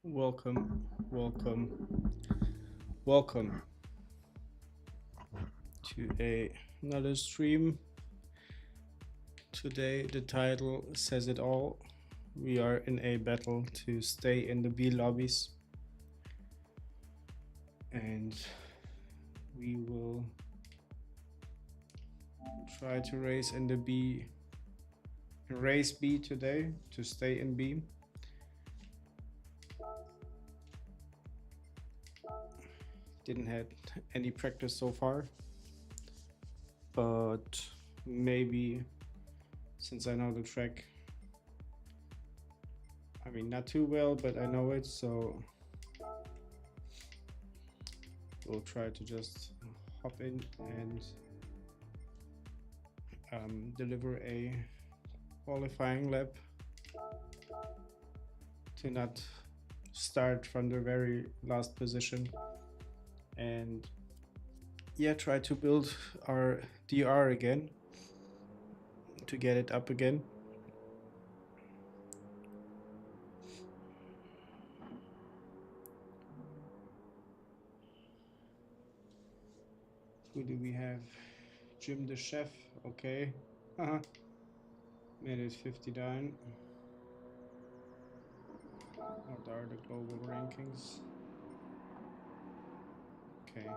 Welcome, welcome, welcome to another stream. Today, the title says it all. We are in a battle to stay in the B lobbies, and we will try to race B today to stay in B. Didn't have any practice so far, but maybe since I know the track, I mean, not too well, but I know it, so we'll try to just hop in and deliver a qualifying lap to not start from the very last position, and yeah, try to build our DR again to get it up again. Who do we have? Jim the chef. Okay. Minute 59. What are the global rankings? Okay.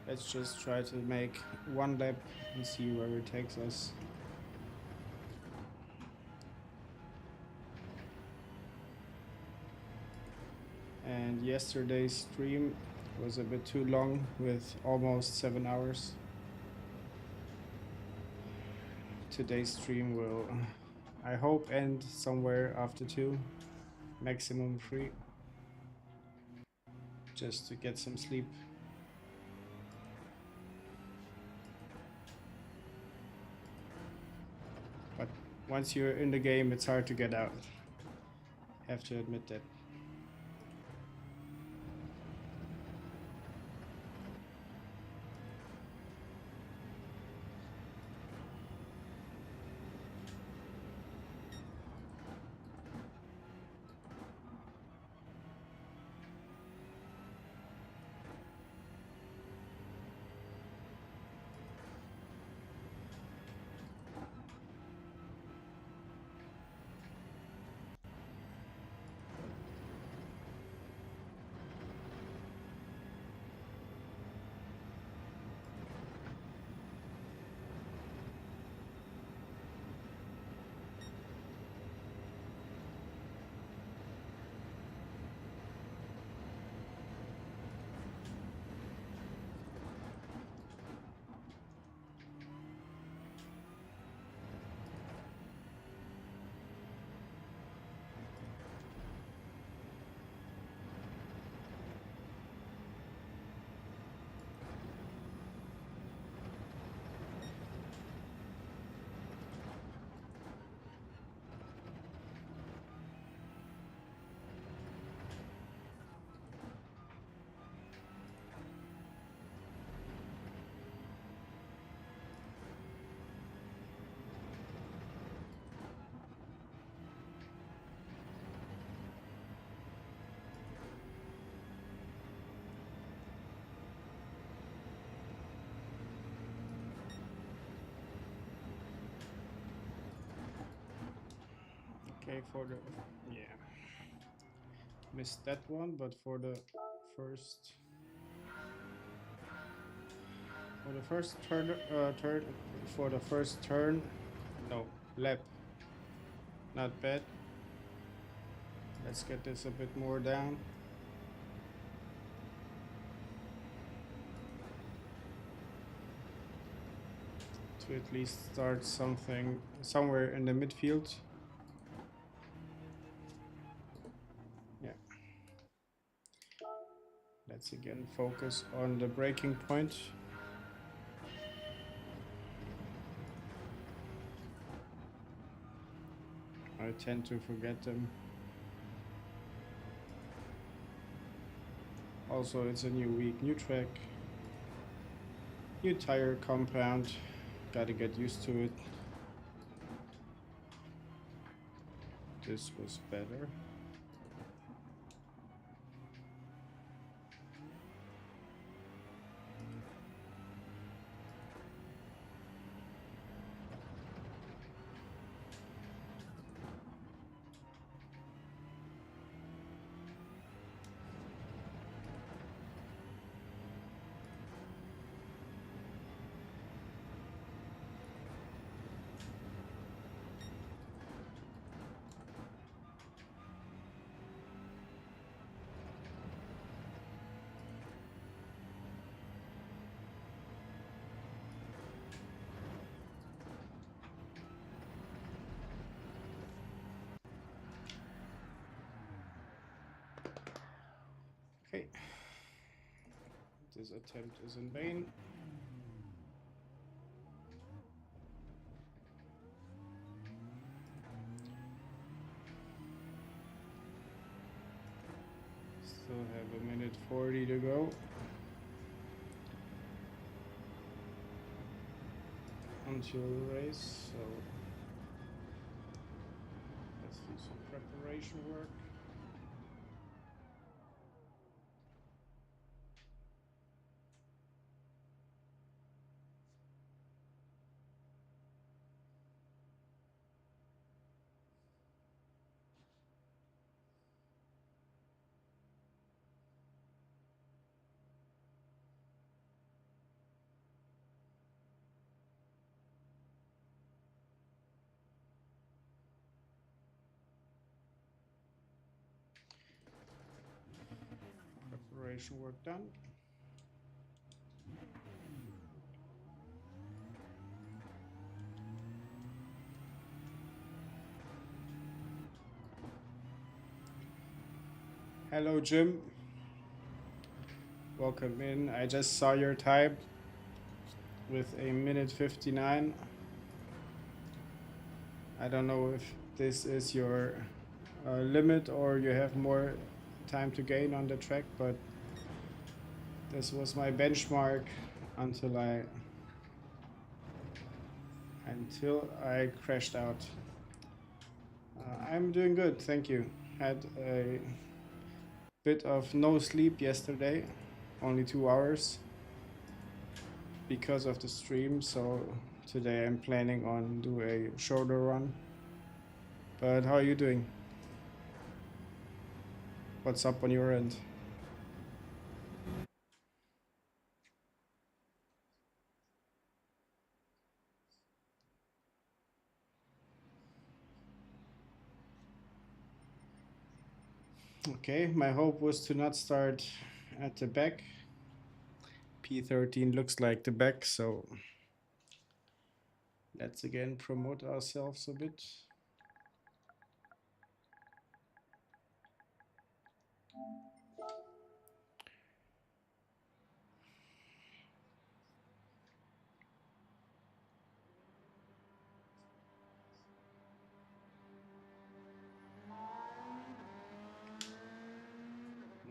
Let's just try to make one lap and see where it takes us. And yesterday's stream was a bit too long with almost 7 hours. Today's stream will, I hope, end somewhere after 2, maximum 3, just to get some sleep. But once you're in the game, it's hard to get out. Have to admit that. Okay, yeah, missed that one, but first, for the first for the first turn, no, lap, not bad. Let's get this a bit more down. To at least start something somewhere in the midfield. Yeah. Let's again focus on the breaking point. I tend to forget them. Also, it's a new week, new track, new tire compound. Gotta get used to it. This was better. Okay. This attempt is in vain. Still have a minute 40 to go until the race, so let's do some preparation work. Preparation work done. Hello, Jim. Welcome in. I just saw your time with a minute 59. I don't know if this is your limit or you have more time to gain on the track, but this was my benchmark until I crashed out. I'm doing good, thank you. Had a bit of no sleep yesterday, only 2 hours because of the stream, so today I'm planning on do a shoulder run. But how are you doing? What's up on your end? Okay, my hope was to not start at the back. P13 looks like the back, so let's again promote ourselves a bit.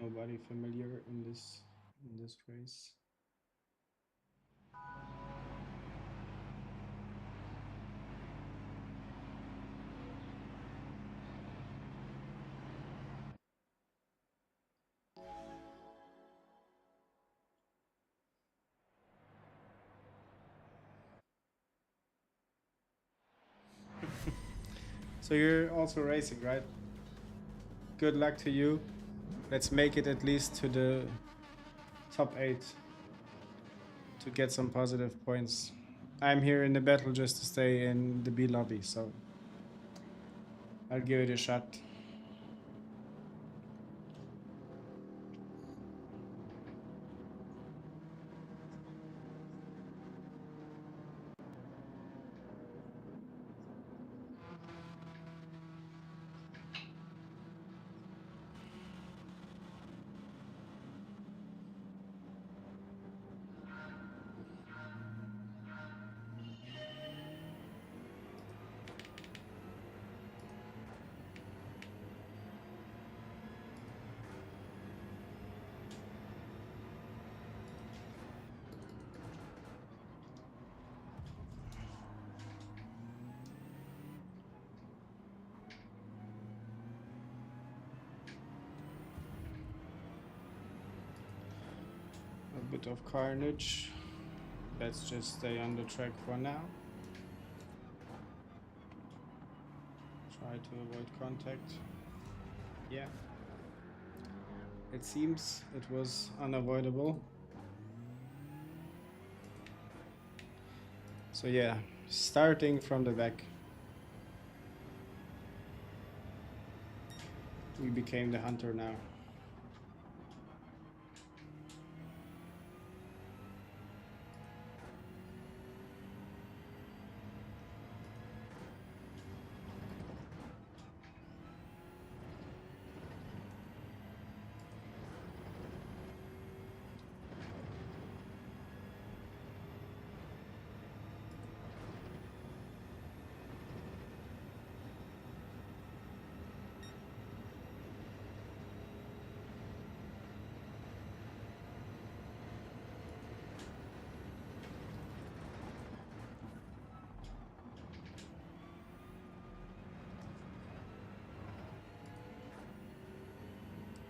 Nobody familiar in this race. So you're also racing, right? Good luck to you. Let's make it at least to the top 8 to get some positive points. I'm here in the battle just to stay in the B lobby, so I'll give it a shot. bit of carnage. Let's just stay on the track for now. Try to avoid contact. Yeah. It seems it was unavoidable. So yeah, starting from the back. We became the hunter now.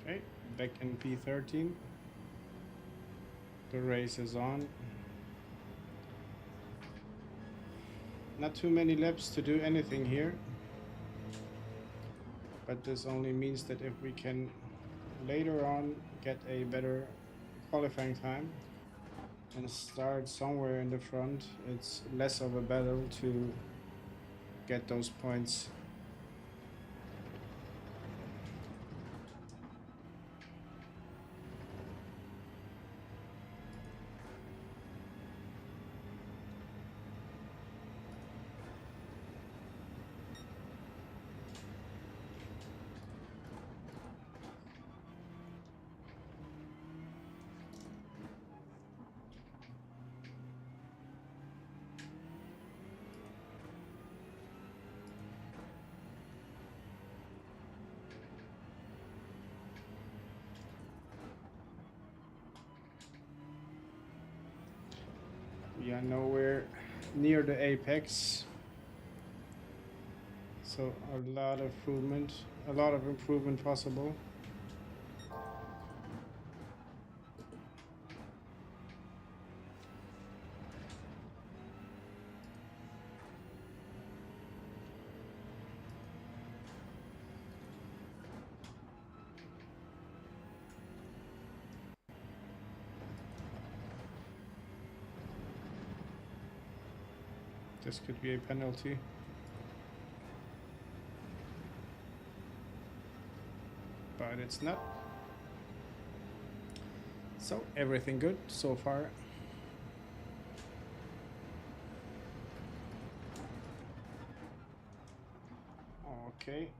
Okay, back in P13. The race is on. Not too many laps to do anything here. But this only means that if we can later on get a better qualifying time and start somewhere in the front, it's less of a battle to get those points. We are nowhere near the apex, so a lot of improvement possible. This could be a penalty. But it's not. So everything good so far. Okay.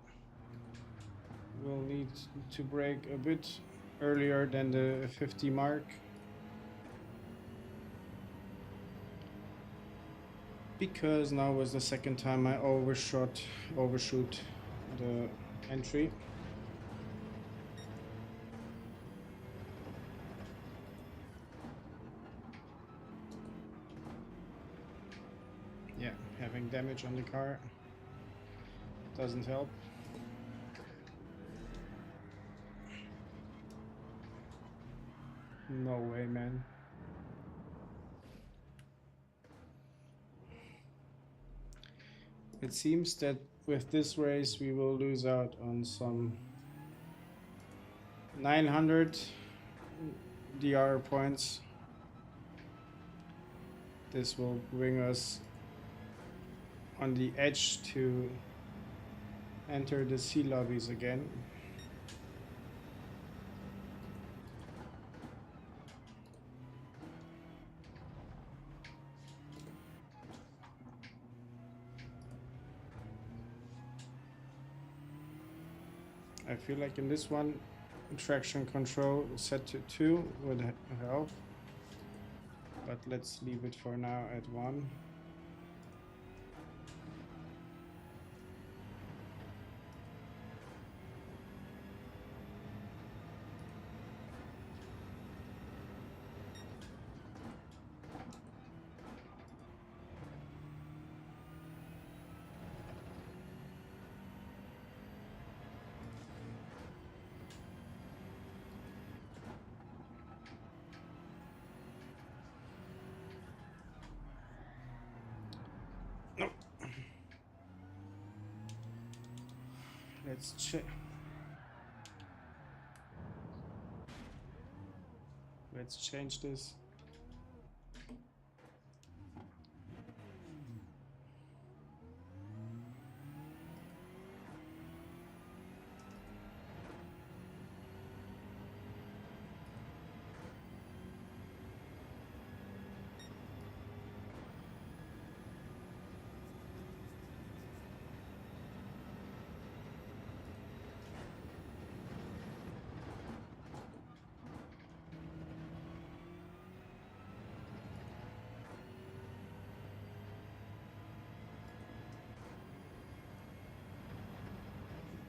We'll need to brake a bit earlier than the 50 mark. Because now was the second time I overshoot the entry. Yeah, having damage on the car doesn't help. No way, man. It seems that with this race we will lose out on some 900 DR points. This will bring us on the edge to enter the sea lobbies again. I feel like in this one, traction control set to 2 would help, but let's leave it for now at 1. No. Let's check. Let's change this.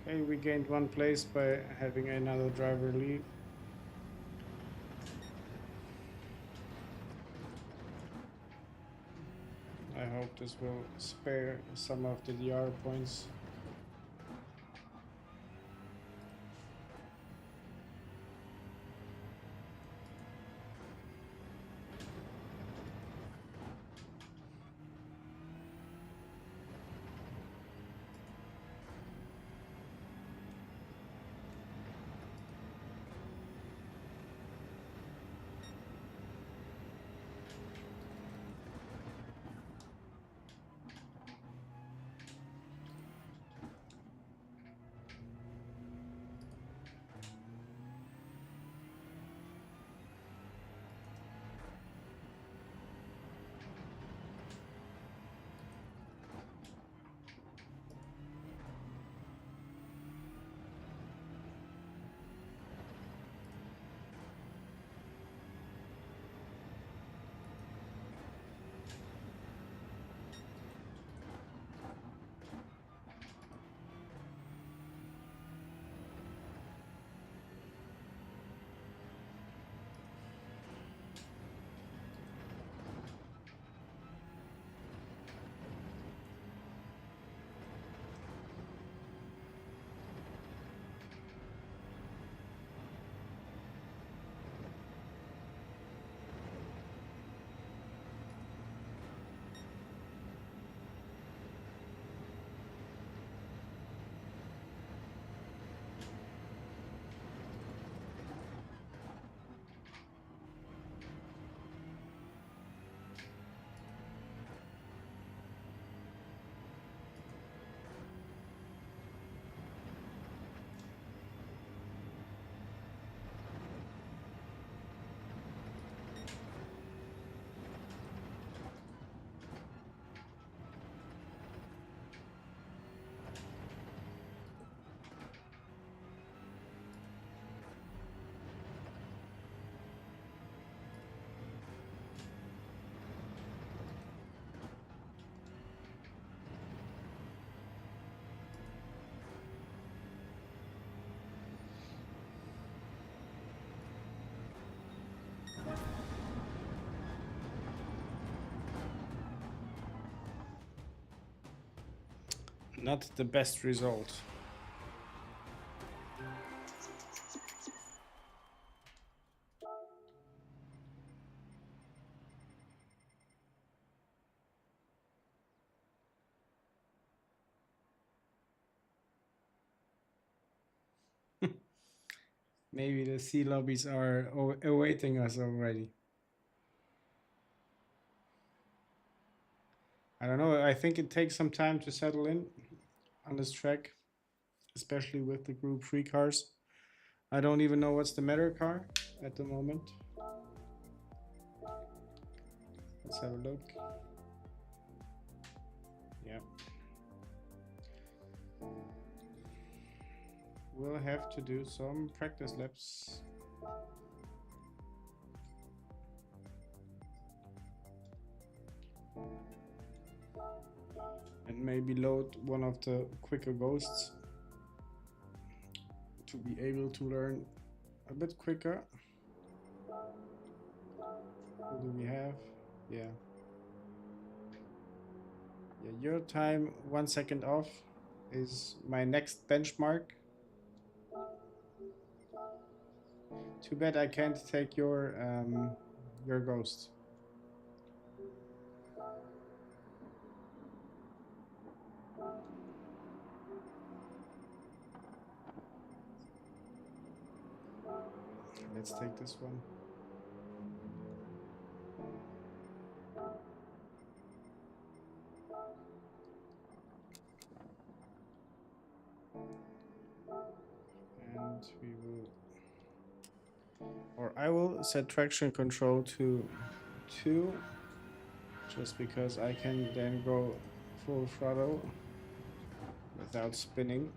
Okay, we gained 1 place by having another driver leave. I hope this will spare some of the DR points. Not the best result. Maybe the sea lobbies are awaiting us already. I don't know. I think it takes some time to settle in on this track, especially with the Group 3 cars. I don't even know what's the meta car at the moment. Let's have a look. Yeah. We'll have to do some practice laps. And maybe load one of the quicker ghosts to be able to learn a bit quicker. What do we have? Yeah. Yeah, your time 1 second off is my next benchmark. Too bad I can't take your ghost. let's take this one. And we will, or I will set traction control to 2, just because I can then go full throttle without spinning.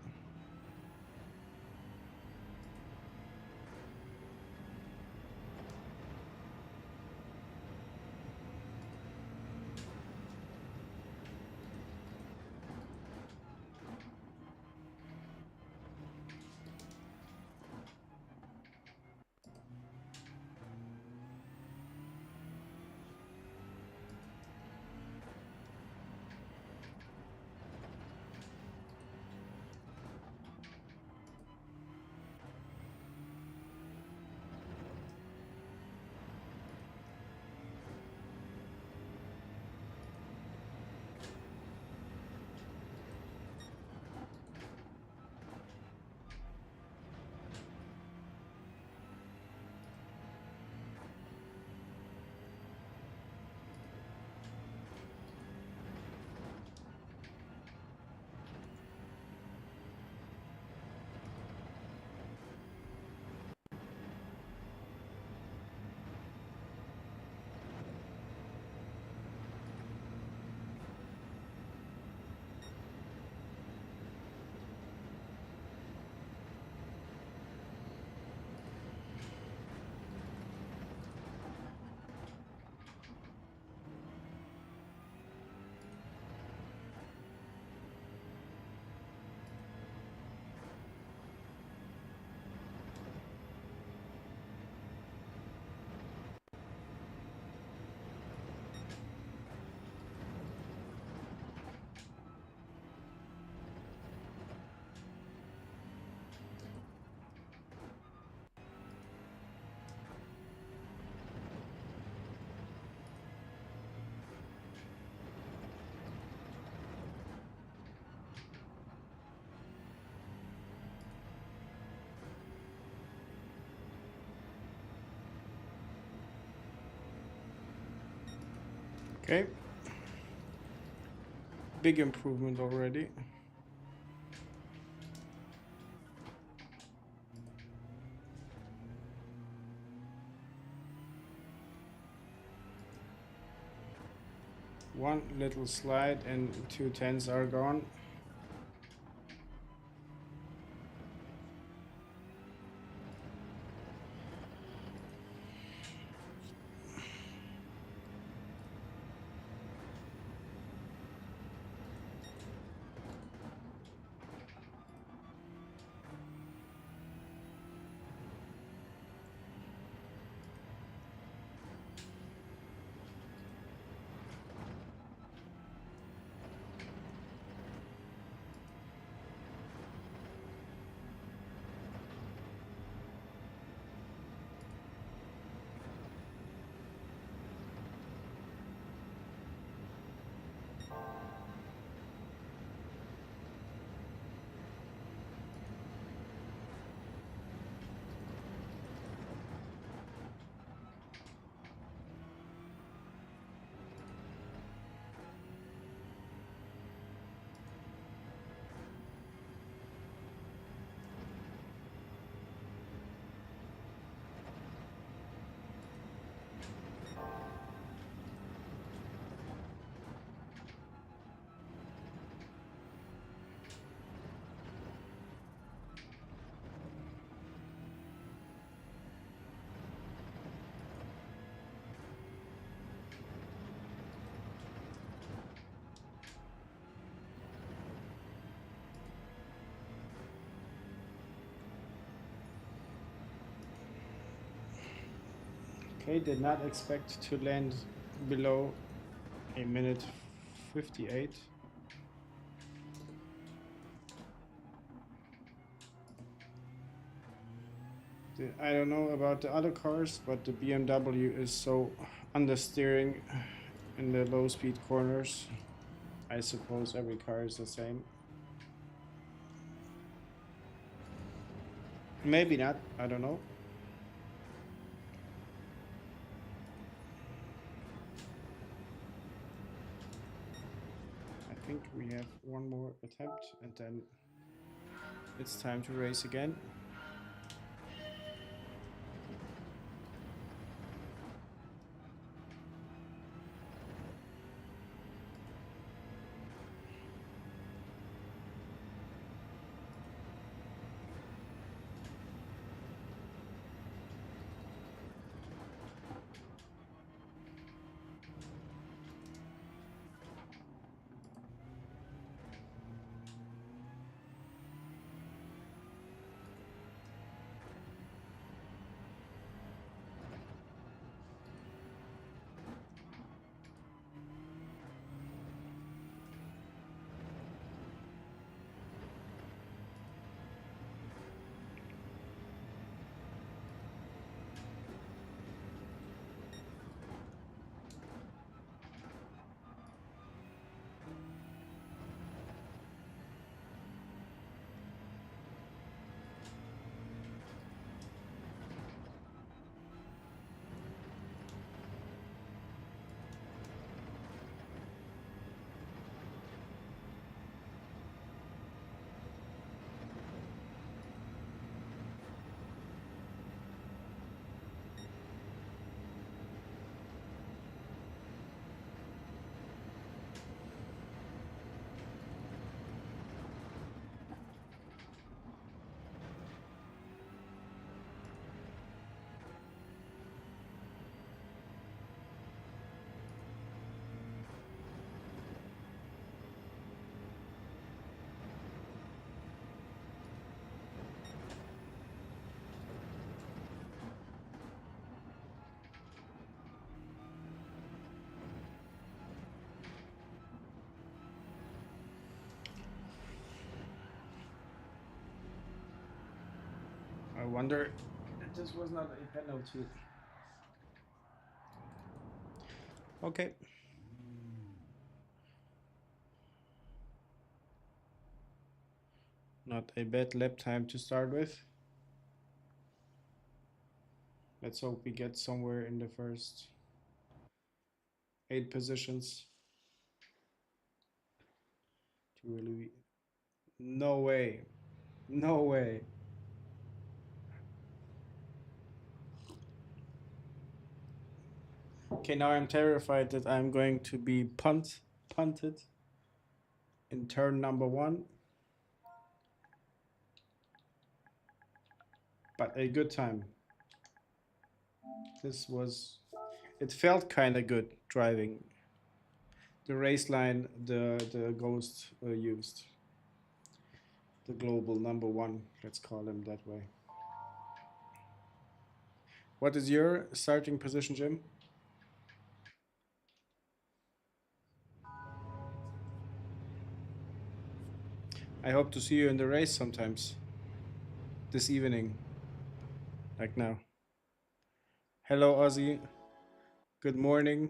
Okay. Big improvement already. One little slide and 2 tenths are gone. Okay, did not expect to land below a minute 58. I don't know about the other cars, but the BMW is so understeering in the low speed corners. I suppose every car is the same. Maybe not, I don't know. think we have one more attempt and then it's time to race again. I wonder if this was not a penalty. Okay. Not a bad lap time to start with. Let's hope we get somewhere in the first 8 positions. To really... No way. No way. Okay, now I'm terrified that I'm going to be punted in turn number 1. But a good time. This was... It felt kind of good driving the race line the Ghost used. The global number 1, let's call him that way. What is your starting position, Jim? I hope to see you in the race sometimes. This evening. Like now. Hello, Aussie. Good morning.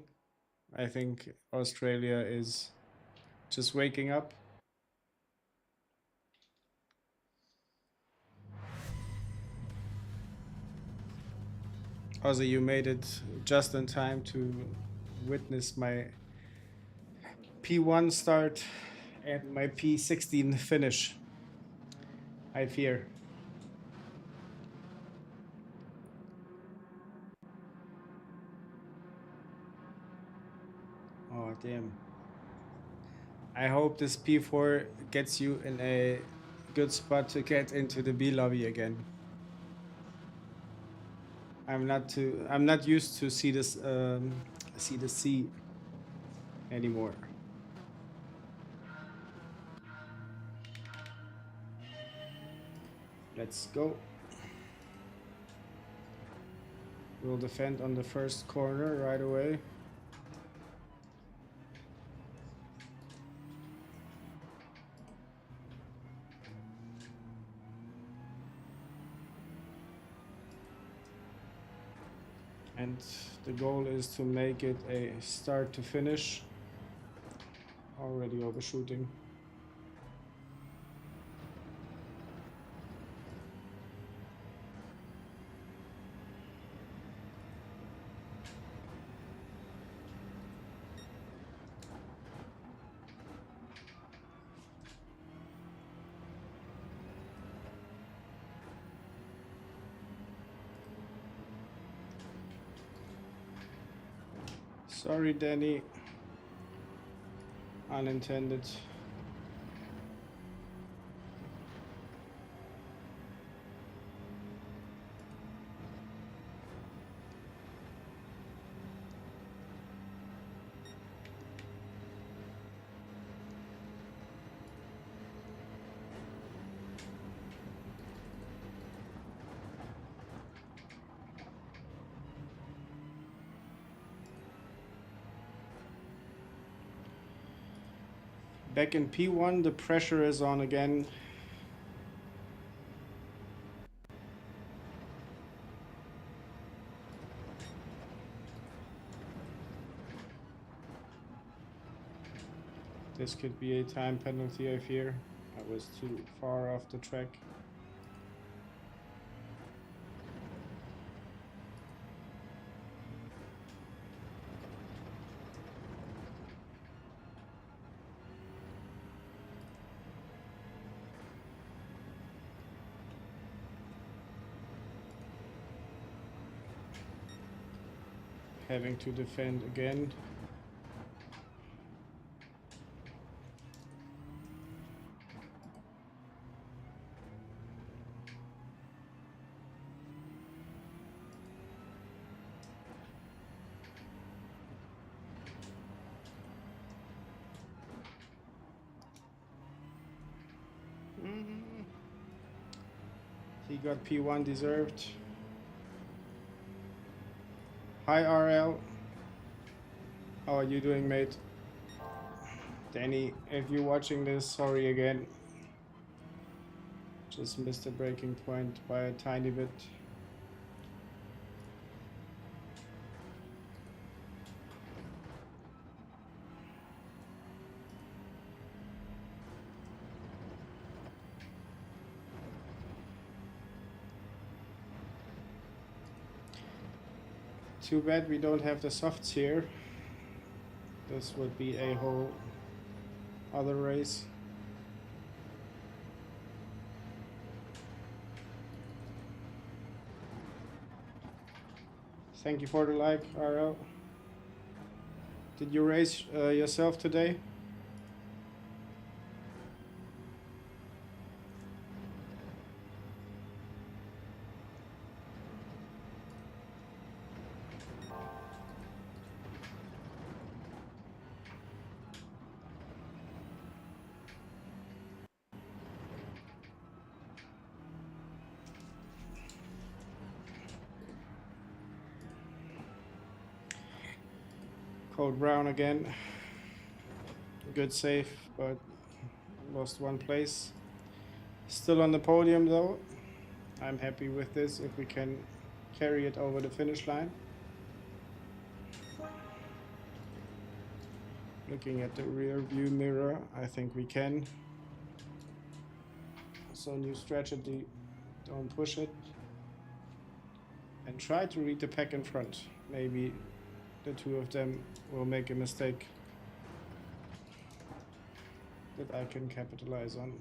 I think Australia is just waking up. Aussie, you made it just in time to witness my P1 start and my P16 finish. I fear. Oh, damn. I hope this P4 gets you in a good spot to get into the B lobby again. I'm not used to see this see the C anymore. Let's go. We'll defend on the first corner right away. And the goal is to make it a start to finish. Already overshooting. Sorry, Danny. Unintended. Back in P1, the pressure is on again. This could be a time penalty, I fear. I was too far off the track. Having to defend again. He got P1 deserved. Hi RL. How are you doing, mate? Danny, if you're watching this, sorry again. Just missed the breaking point by a tiny bit. Too bad we don't have the softs here. This would be a whole other race. Thank you for the like, RL. Did you race yourself today? Code Brown again. Good save, but lost one place. Still on the podium though. I'm happy with this if we can carry it over the finish line. Looking at the rear view mirror, I think we can. So new strategy, don't push it. And try to read the pack in front. Maybe the two of them will make a mistake that I can capitalize on.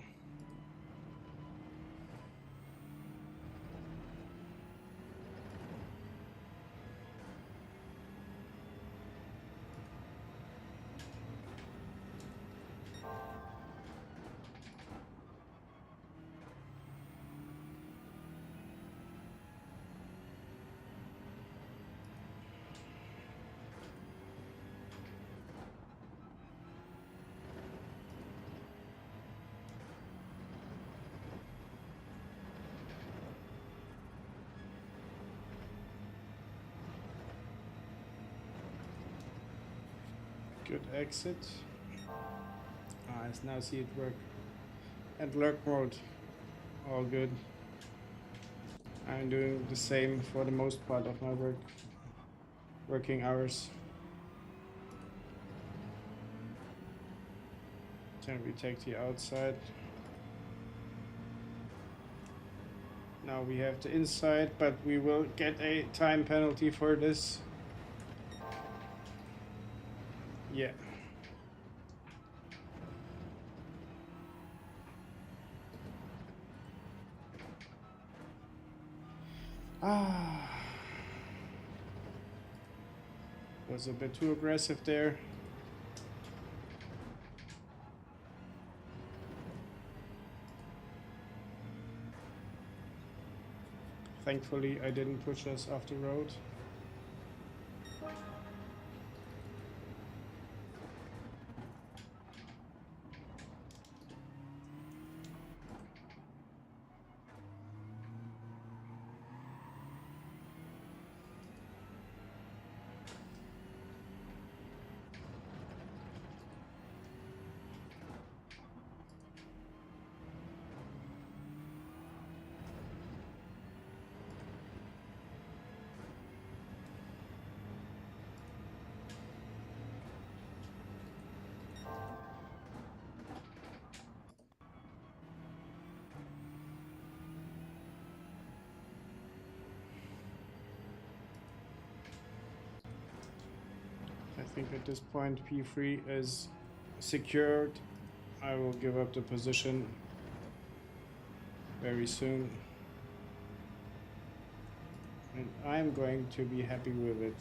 Good exit. I now see it work. And lurk mode, all good. I'm doing the same for the most part of my working hours. Can we take the outside? Now we have the inside, but we will get a time penalty for this. Yeah. Was a bit too aggressive there. Thankfully, I didn't push us off the road. I think at this point P3 is secured. I will give up the position very soon. And I'm going to be happy with it.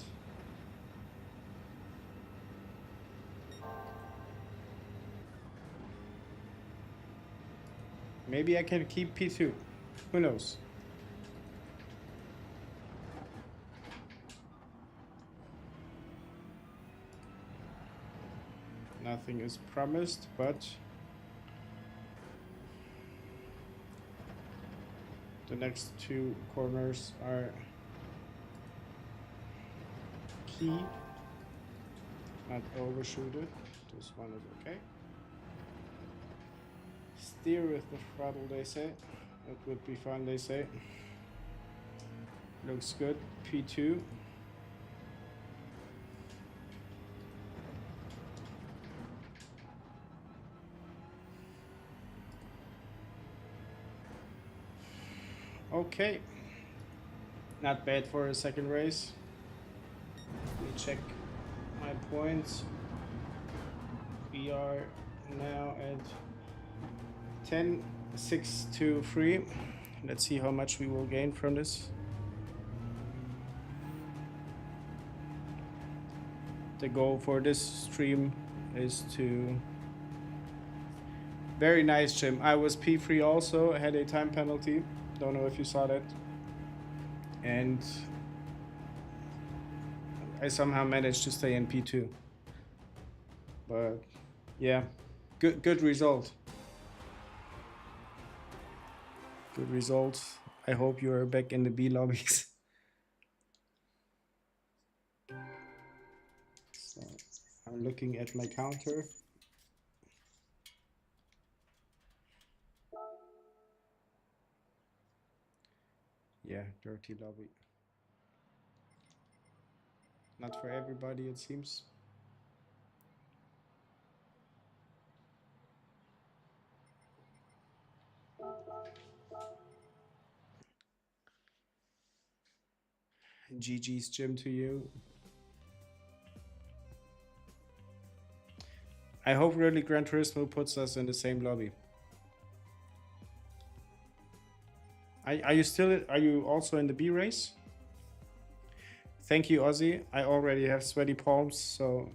Maybe I can keep P2. Who knows? Nothing is promised, but the next two corners are key. Not overshoot it. This one is okay. Steer with the throttle, they say. That would be fun, they say. Looks good. P2. Okay. Not bad for a second race. Let me check my points. We are now at 10, 6 to 3. Let's see how much we will gain from this. The goal for this stream is to... Very nice, Jim. I was P3 also. I had a time penalty. Don't know if you saw that. And I somehow managed to stay in P2. But yeah, good result. Good result. I hope you are back in the B lobbies. So I'm looking at my counter. Yeah, dirty lobby. Not for everybody, it seems. GG's, Jim, to you. I hope really Gran Turismo puts us in the same lobby. Are you also in the B race? Thank you, Ozzy. I already have sweaty palms, so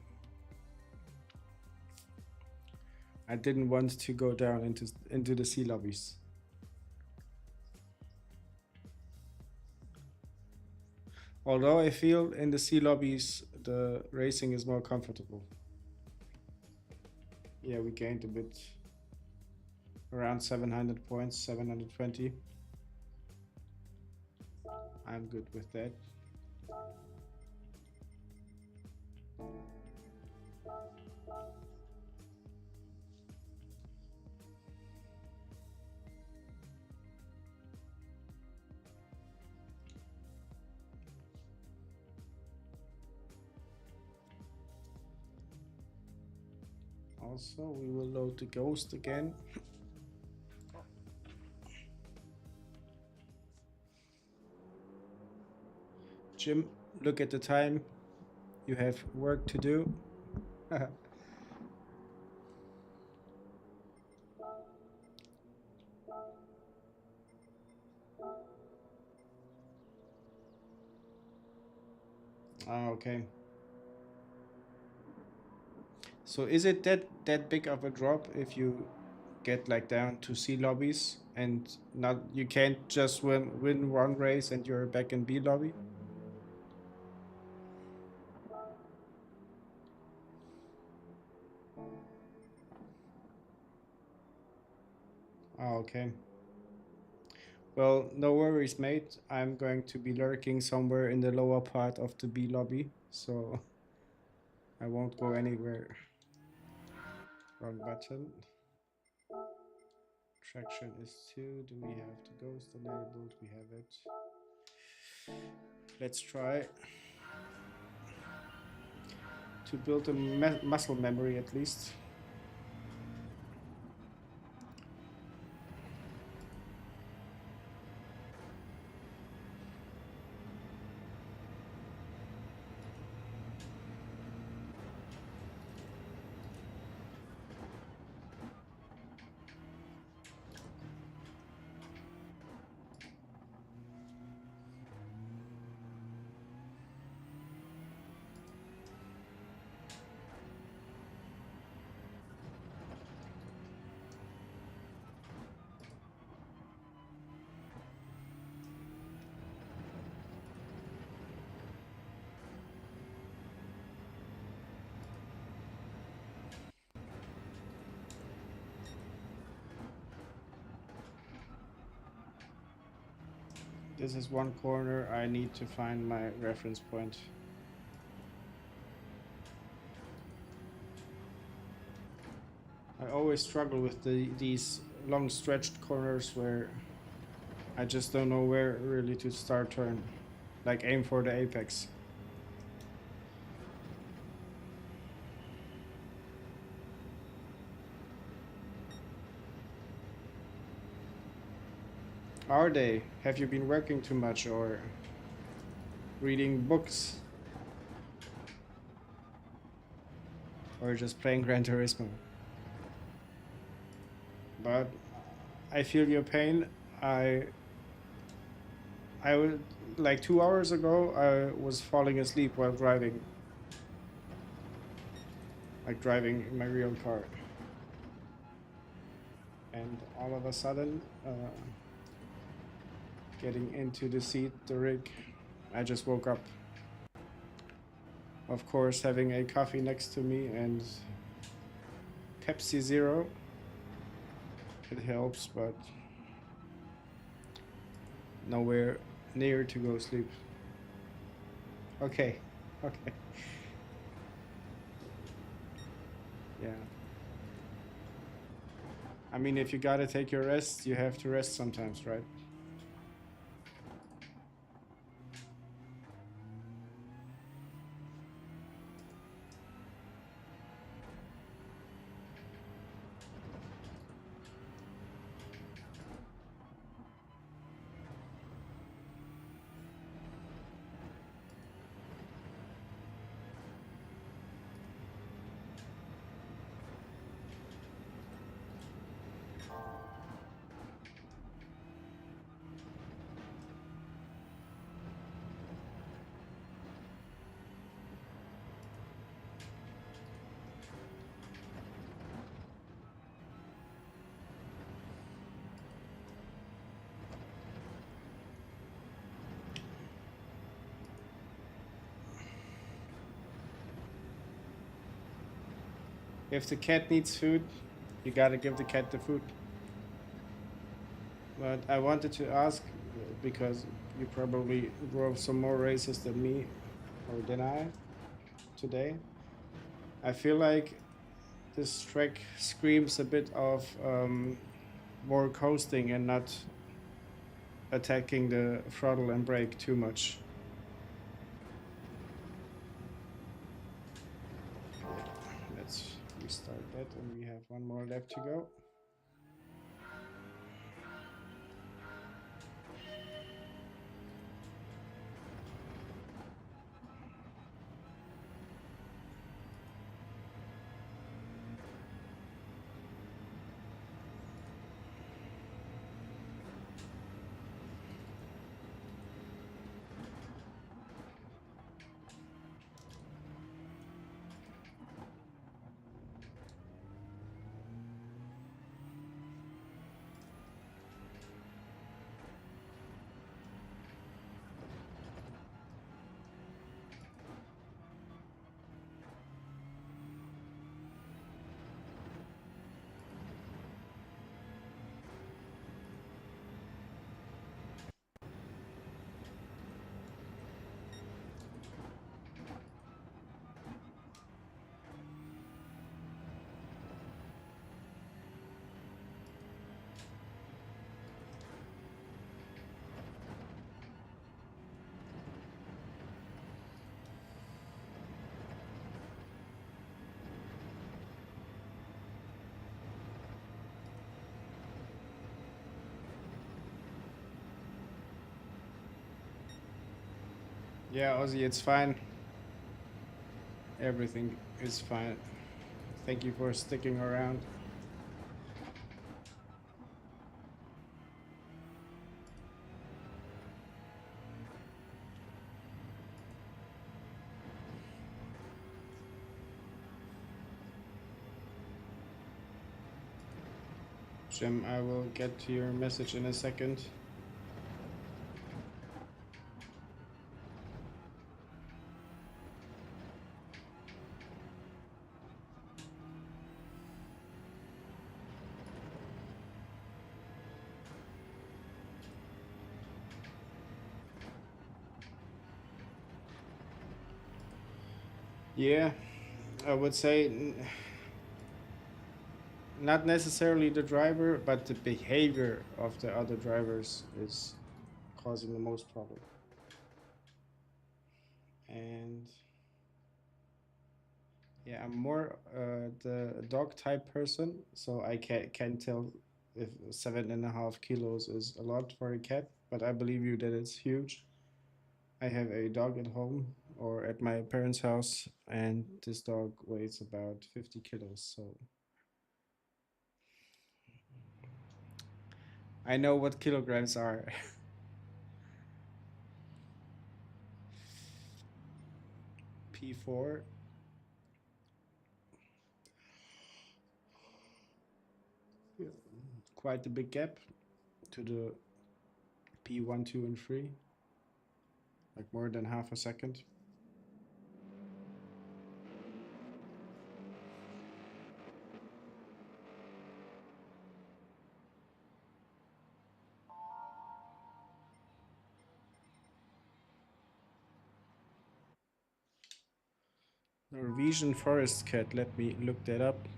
I didn't want to go down into the C lobbies. Although I feel in the C lobbies the racing is more comfortable. Yeah, we gained a bit, around 700 points, 720. I'm good with that. Also, we will load the Ghost again. Jim, look at the time. You have work to do. Ah, okay. So is it that big of a drop if you get like down to C lobbies and not you can't just win one race and you're back in B lobby? Oh, okay. Well, no worries, mate. I'm going to be lurking somewhere in the lower part of the B lobby, so I won't go anywhere. Wrong button. Traction is 2. Do we have the ghost enabled? We have it. Let's try to build a muscle memory at least. This is one corner. I need to find my reference point. I always struggle with these long stretched corners where I just don't know where really to start turn. Like aim for the apex. Are they? Have you been working too much or reading books? Or just playing Gran Turismo? But I feel your pain. I would like 2 hours ago I was falling asleep while driving. Like driving in my real car. And all of a sudden, getting into the seat, the rig, I just woke up. Of course, having a coffee next to me and Pepsi Zero. It helps, but nowhere near to go sleep. Okay, okay. Yeah. I mean, if you gotta take your rest, you have to rest sometimes, right? If the cat needs food, you gotta give the cat the food. But I wanted to ask, because you probably drove some more races than me, or than I, today. I feel like this track screams a bit of more coasting and not attacking the throttle and brake too much. Let's restart that, and we have one more lap to go. Yeah, Ozzy, it's fine. Everything is fine. Thank you for sticking around. Jim, I will get to your message in a second. Yeah, I would say not necessarily the driver, but the behavior of the other drivers is causing the most problem. And yeah, I'm more the dog type person, so I can tell if 7.5 kilos is a lot for a cat, but I believe you that it's huge. I have a dog at home or at my parents' house, and this dog weighs about 50 kilos. So I know what kilograms are. P4, quite a big gap to the P1, 2, and 3, like more than half a second. Norwegian forest cat, let me look that up.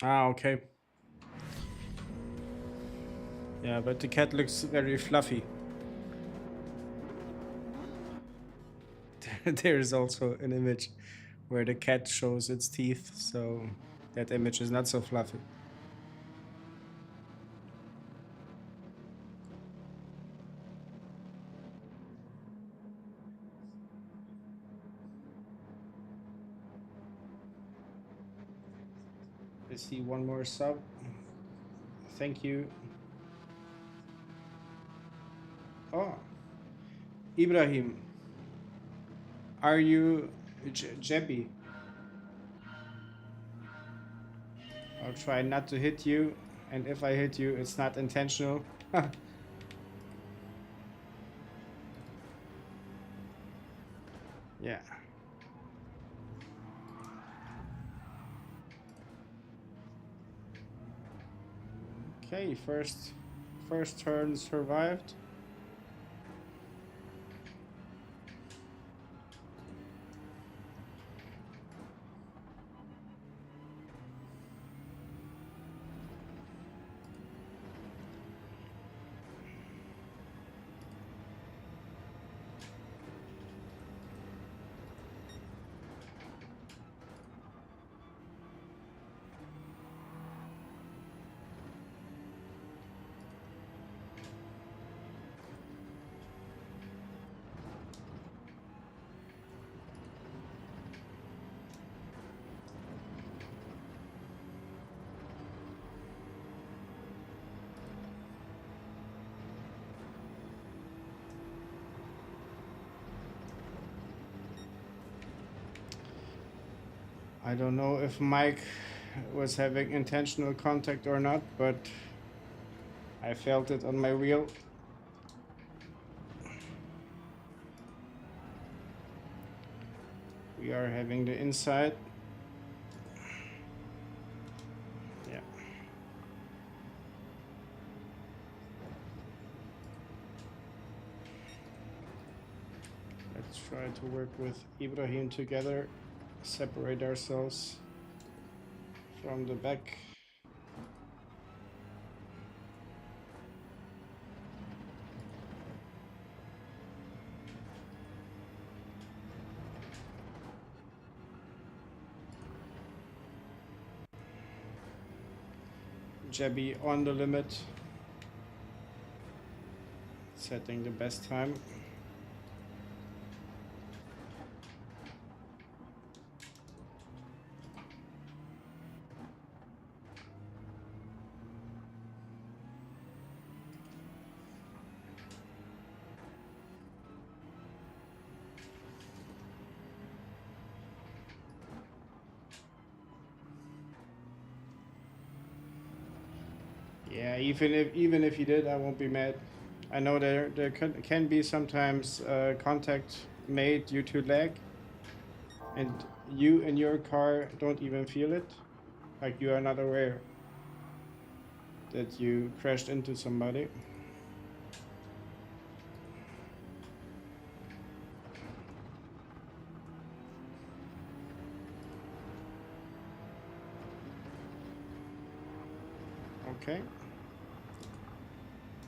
Ah, okay. Yeah, but the cat looks very fluffy. There's also an image where the cat shows its teeth, so that image is not so fluffy. I see one more sub. Thank you. Oh, Ibrahim, are you Jebby? I'll try not to hit you, and if I hit you, it's not intentional. Yeah. Okay, first turn survived. I don't know if Mike was having intentional contact or not, but I felt it on my wheel. We are having the inside. Yeah. Let's try to work with Ibrahim together. Separate ourselves from the back. Jebby on the limit. Setting the best time. Yeah, even if he did, I won't be mad. I know there can be sometimes contact made due to lag, and you in your car don't even feel it, like you are not aware that you crashed into somebody. Okay.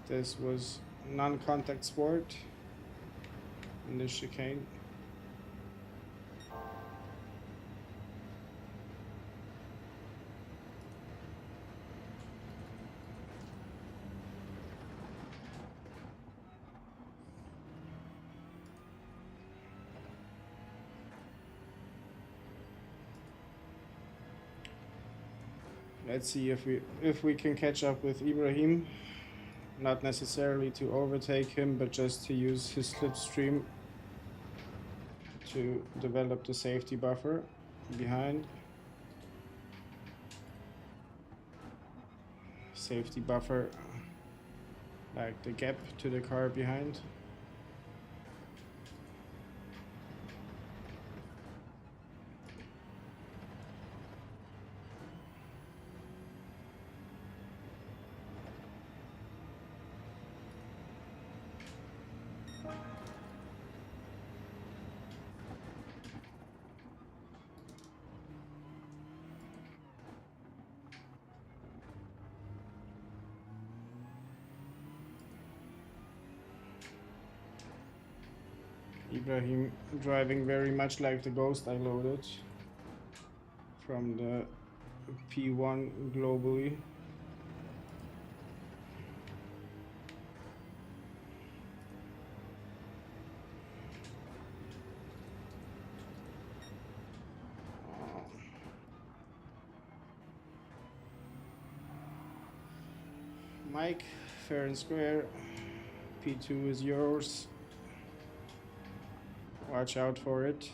This was non-contact sport in the chicane. Let's see if we can catch up with Ibrahim. Not necessarily to overtake him, but just to use his slipstream to develop the safety buffer behind. Safety buffer, like the gap to the car behind. Ibrahim driving very much like the Ghost I loaded from the P1 globally. Mike, fair and square. P2 is yours. Watch out for it.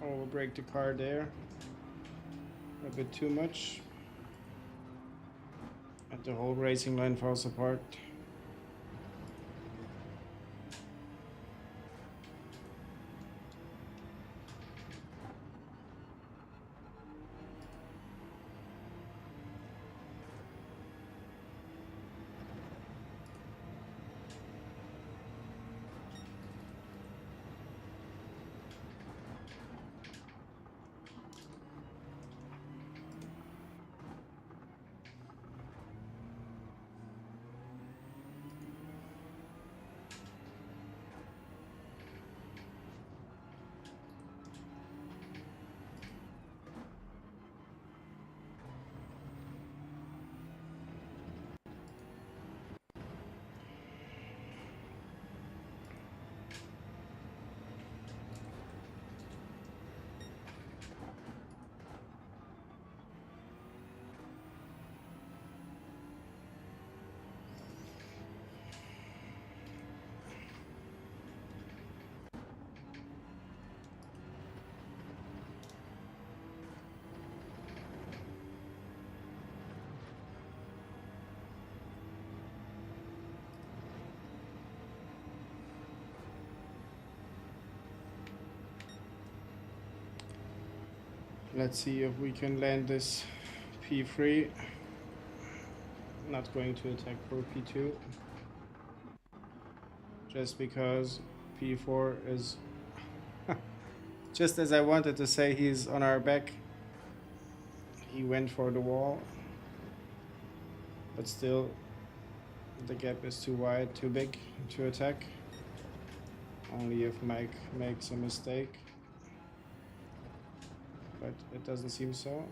Overbrake the car there a bit too much, and the whole racing line falls apart. Let's see if we can land this p3. Not going to attack for p2. Just because p4 is... just as I wanted to say, he's on our back. He went for the wall. But still, the gap is too wide, too big to attack. Only if Mike makes a mistake. But it doesn't seem so.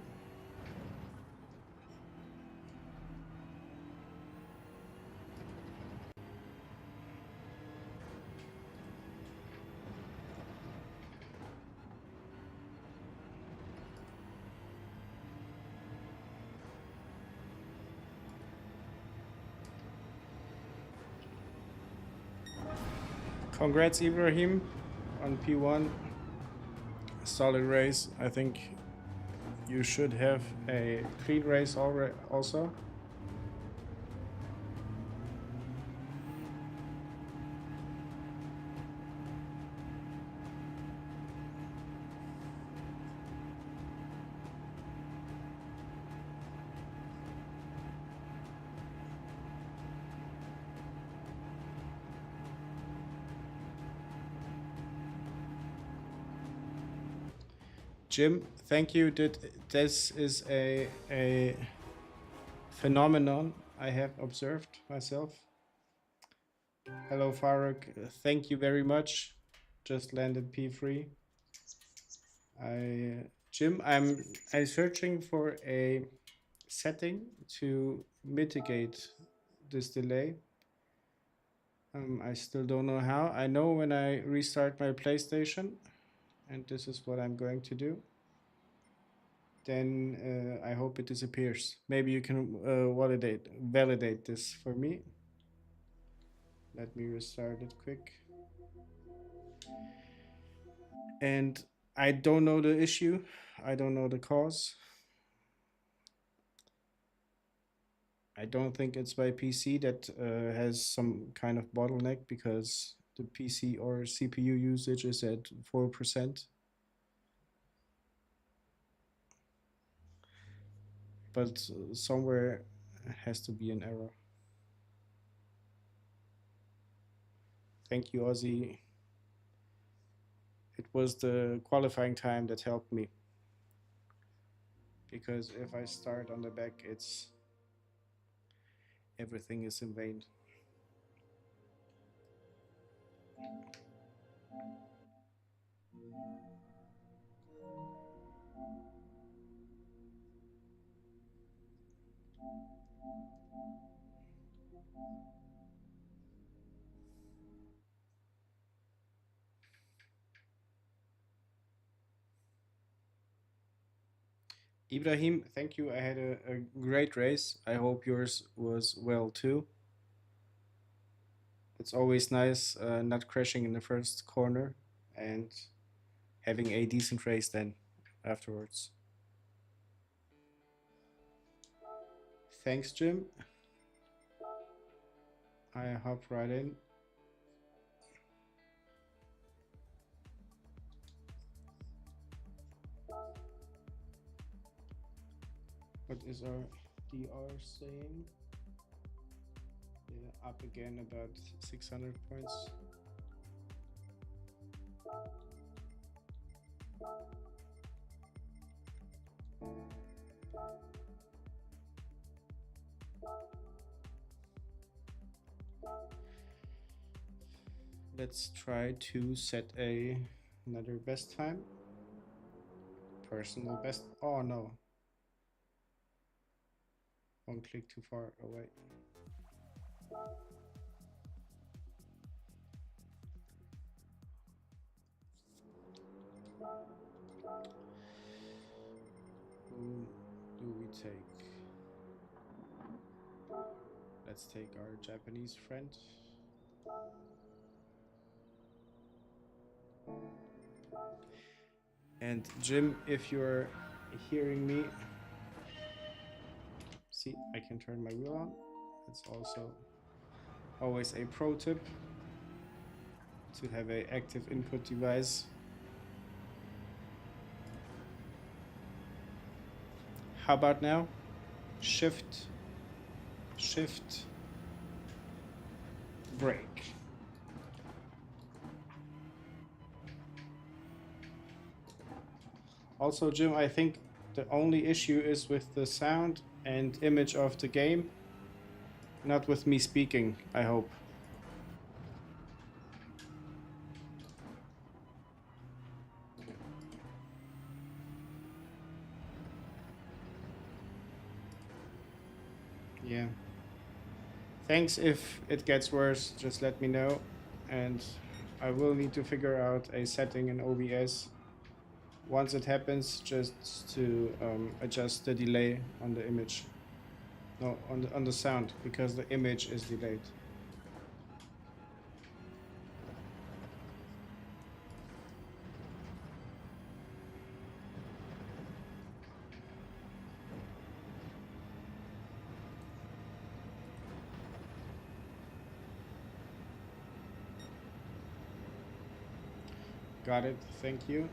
Congrats, Ibrahim, on P1. Solid race. I think you should have a clean race already also. Jim, thank you. This is a phenomenon I have observed myself. Hello, Farooq. Thank you very much. Just landed P3. Jim, I'm searching for a setting to mitigate this delay. I still don't know how. I know when I restart my PlayStation, and this is what I'm going to do, then I hope it disappears. Maybe you can validate this for me. Let me restart it quick. And I don't know the issue. I don't know the cause. I don't think it's my PC that has some kind of bottleneck, because the PC or CPU usage is at 4%. But somewhere has to be an error. Thank you, Ozzy. It was the qualifying time that helped me. Because if I start on the back, everything is in vain. Ibrahim, thank you. I had a great race. I hope yours was well too. It's always nice not crashing in the first corner and having a decent race then afterwards. Thanks, Jim. I hop right in. What is our DR saying? Yeah, up again about 600 points. Let's try to set another best time. Personal best. Oh no. One click too far away. Who do we take? Let's take our Japanese friend. And Jim, if you're hearing me, see, I can turn my wheel on. It's also always a pro tip to have an active input device. How about now? Shift, shift, break. Also, Jim, I think the only issue is with the sound and image of the game, not with me speaking, I hope. Yeah. Thanks. If it gets worse, just let me know. And I will need to figure out a setting in OBS once it happens, just to adjust the delay on the image. No, on the sound, because the image is delayed. Got it. Thank you.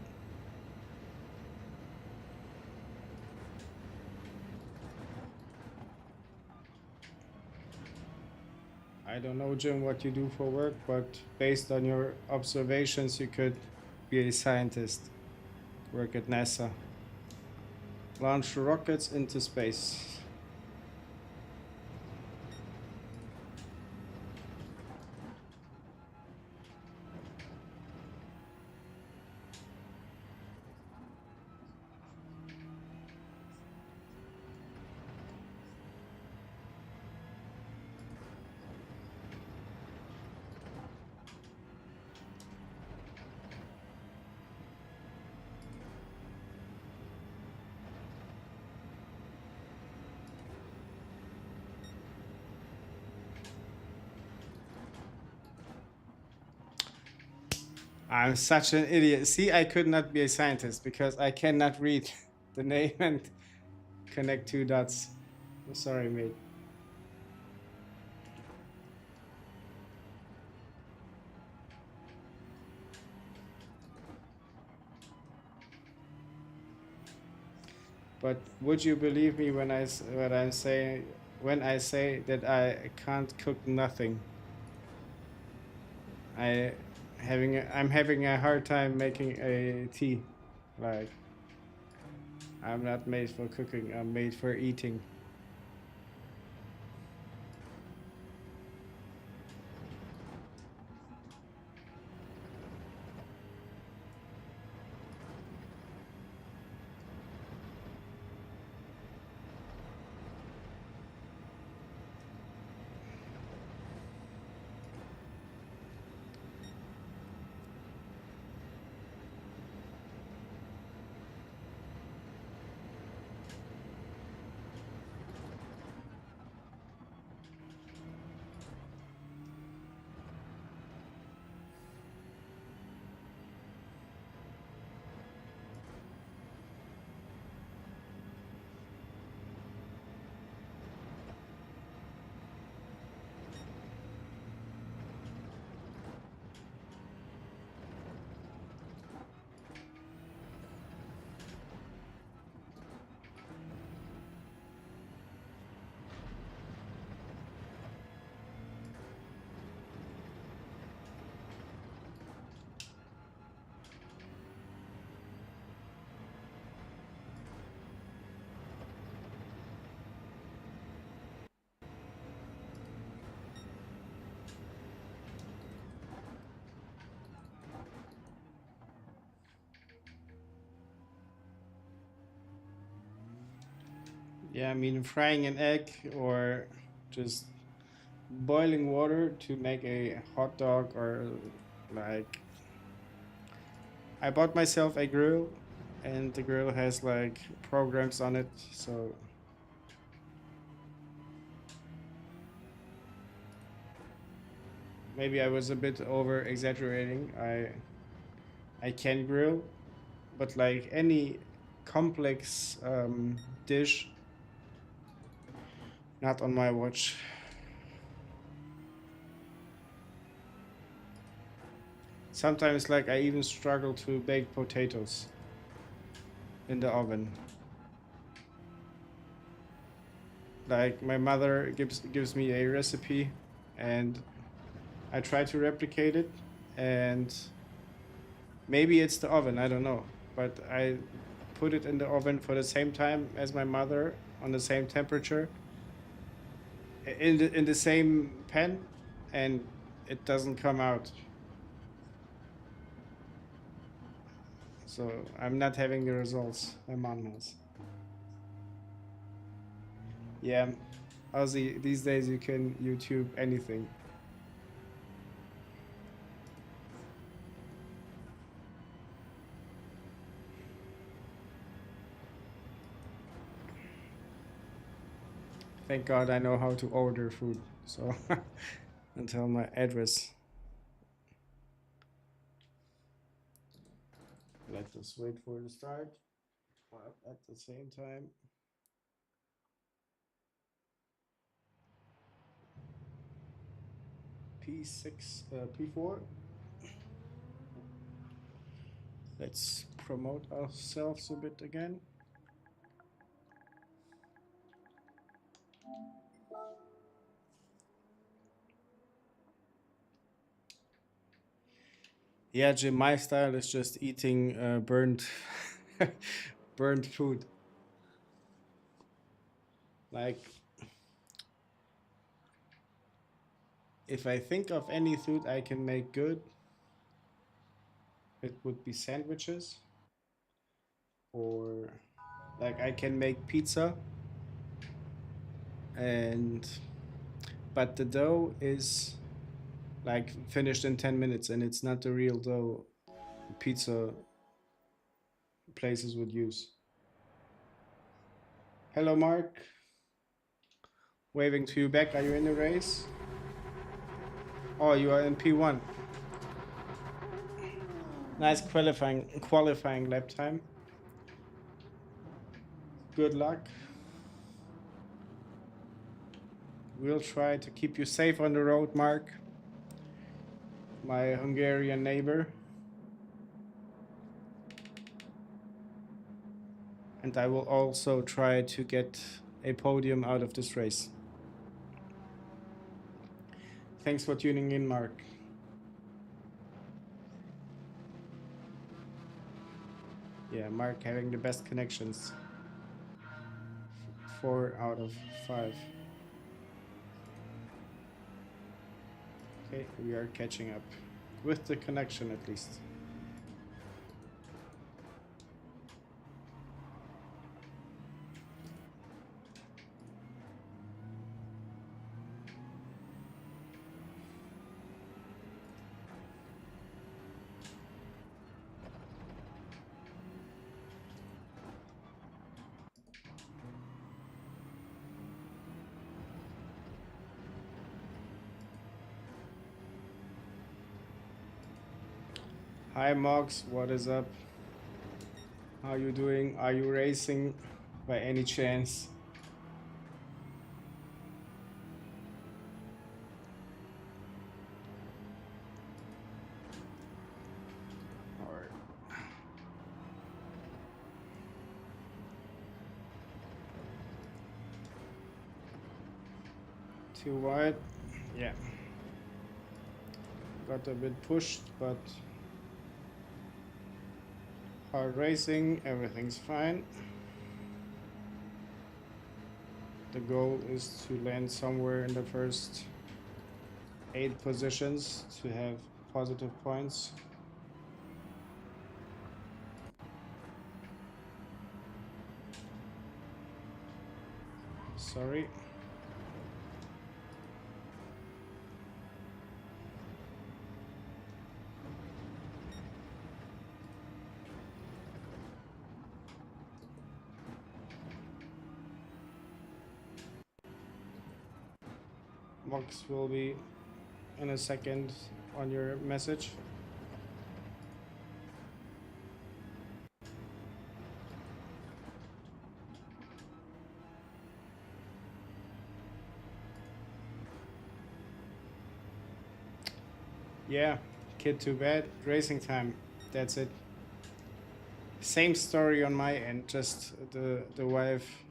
I don't know, Jim, what you do for work, but based on your observations, you could be a scientist, work at NASA, launch rockets into space. I'm such an idiot. See, I could not be a scientist because I cannot read the name and connect two dots. I'm sorry, mate. But would you believe me when I say that I can't cook nothing? I'm having a hard time making a tea. Like, I'm not made for cooking. I'm made for eating. Yeah, I mean, frying an egg or just boiling water to make a hot dog, or like, I bought myself a grill and the grill has like programs on it, so maybe I was a bit over exaggerating. I can grill, but like any complex dish, not on my watch. Sometimes like I even struggle to bake potatoes in the oven. Like my mother gives me a recipe, and I try to replicate it, and maybe it's the oven, I don't know, but I put it in the oven for the same time as my mother on the same temperature in the same pan, and it doesn't come out. So I'm not having the results my mom has. Yeah, Aussie, these days you can YouTube anything. Thank God I know how to order food. So and tell my address. Let us wait for the start. At the same time. P6, P4. Let's promote ourselves a bit again. Yeah, Jim, my style is just eating burnt burnt food. Like if I think of any food I can make good, it would be sandwiches, or like I can make pizza, and but the dough is like finished in 10 minutes, and it's not the real dough pizza places would use. Hello, Mark. Waving to you back. Are you in the race? Oh, you are in P1. Nice qualifying lap time. Good luck. We'll try to keep you safe on the road, Mark, my Hungarian neighbor. And I will also try to get a podium out of this race. Thanks for tuning in, Mark. Yeah, Mark having the best connections. 4 out of 5. Okay, we are catching up. With the connection, at least. Hi, Mox. What is up? How you doing? Are you racing by any chance? Or too wide? Yeah. Got a bit pushed, but hard racing, everything's fine. The goal is to land somewhere in the first 8 positions to have positive points. Sorry. Mox will be in a second on your message. Yeah, kid to bed, racing time. That's it. Same story on my end, just the wife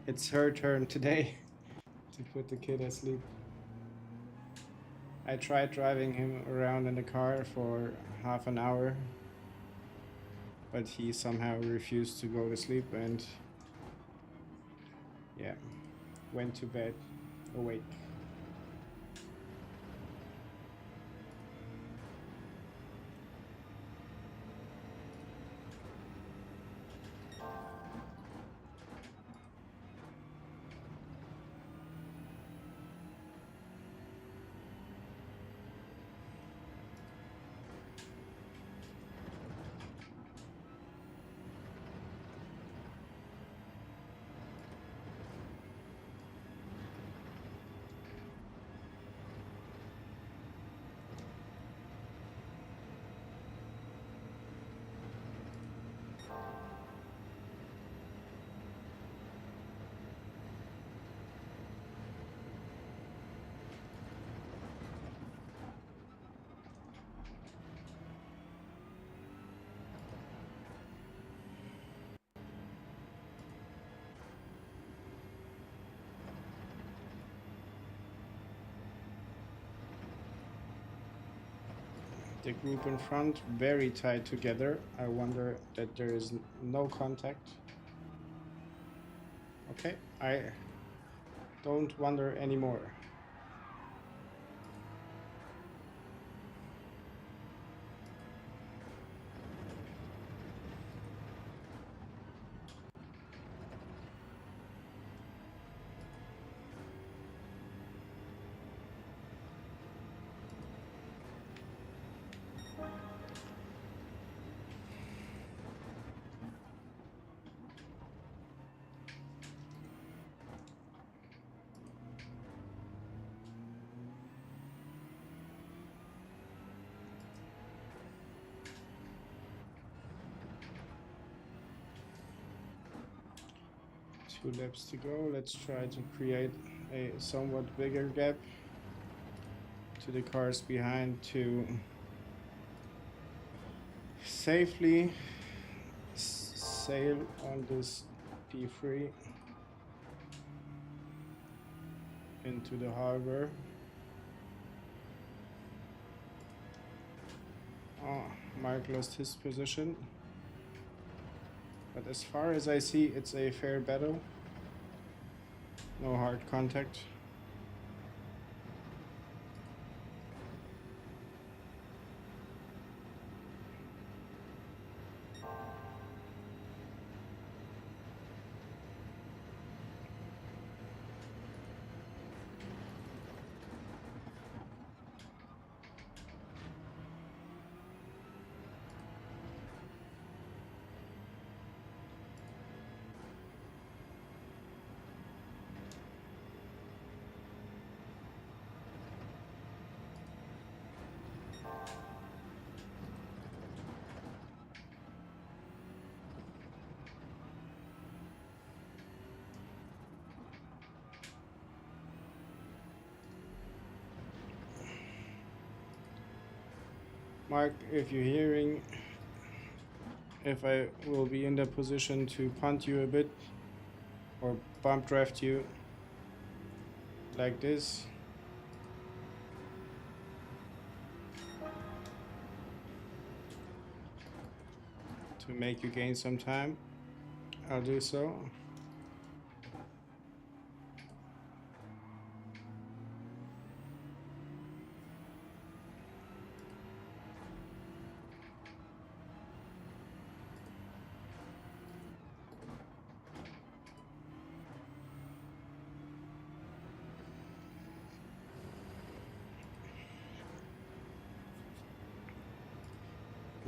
It's her turn today to put the kid asleep. I tried driving him around in the car for half an hour, but he somehow refused to go to sleep and yeah, went to bed awake. The group in front very tight together. I wonder that there is no contact. Okay, I don't wonder anymore. Two laps to go. Let's try to create a somewhat bigger gap to the cars behind to safely sail on this P3 into the harbor. Oh, Mark lost his position. But as far as I see, it's a fair battle. No hard contact. Mark, if you're hearing, if I will be in the position to punt you a bit or bump draft you like this. To make you gain some time, I'll do so.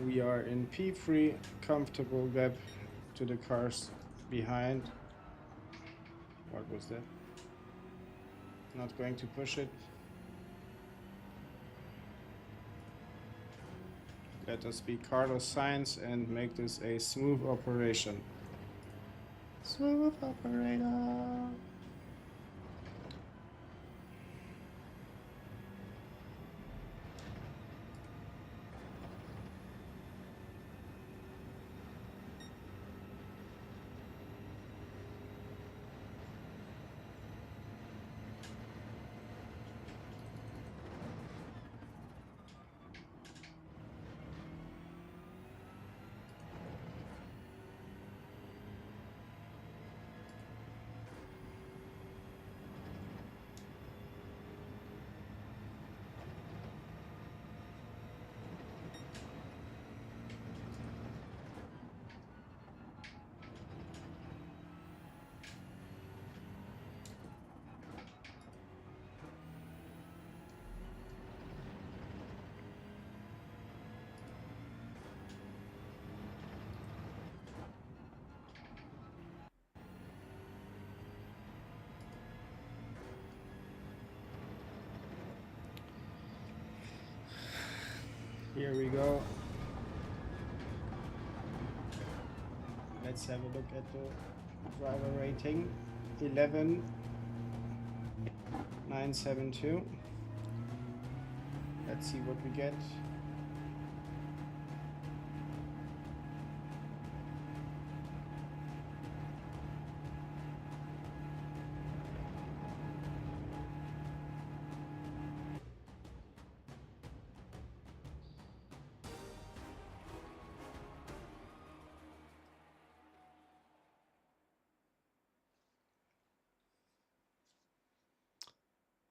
We are in P3, comfortable gap to the cars behind. What was that? Not going to push it. Let us be Carlos Sainz and make this a smooth operation. Smooth operator. Here we go. Let's have a look at the driver rating. 11,972. Let's see what we get.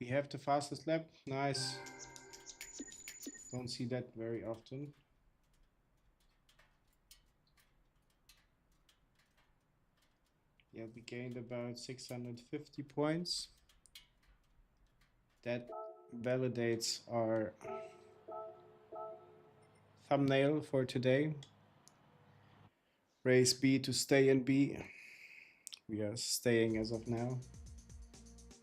We have the fastest lap. Nice. Don't see that very often. Yeah, we gained about 650 points. That validates our thumbnail for today. Race B to stay in B. We are staying as of now.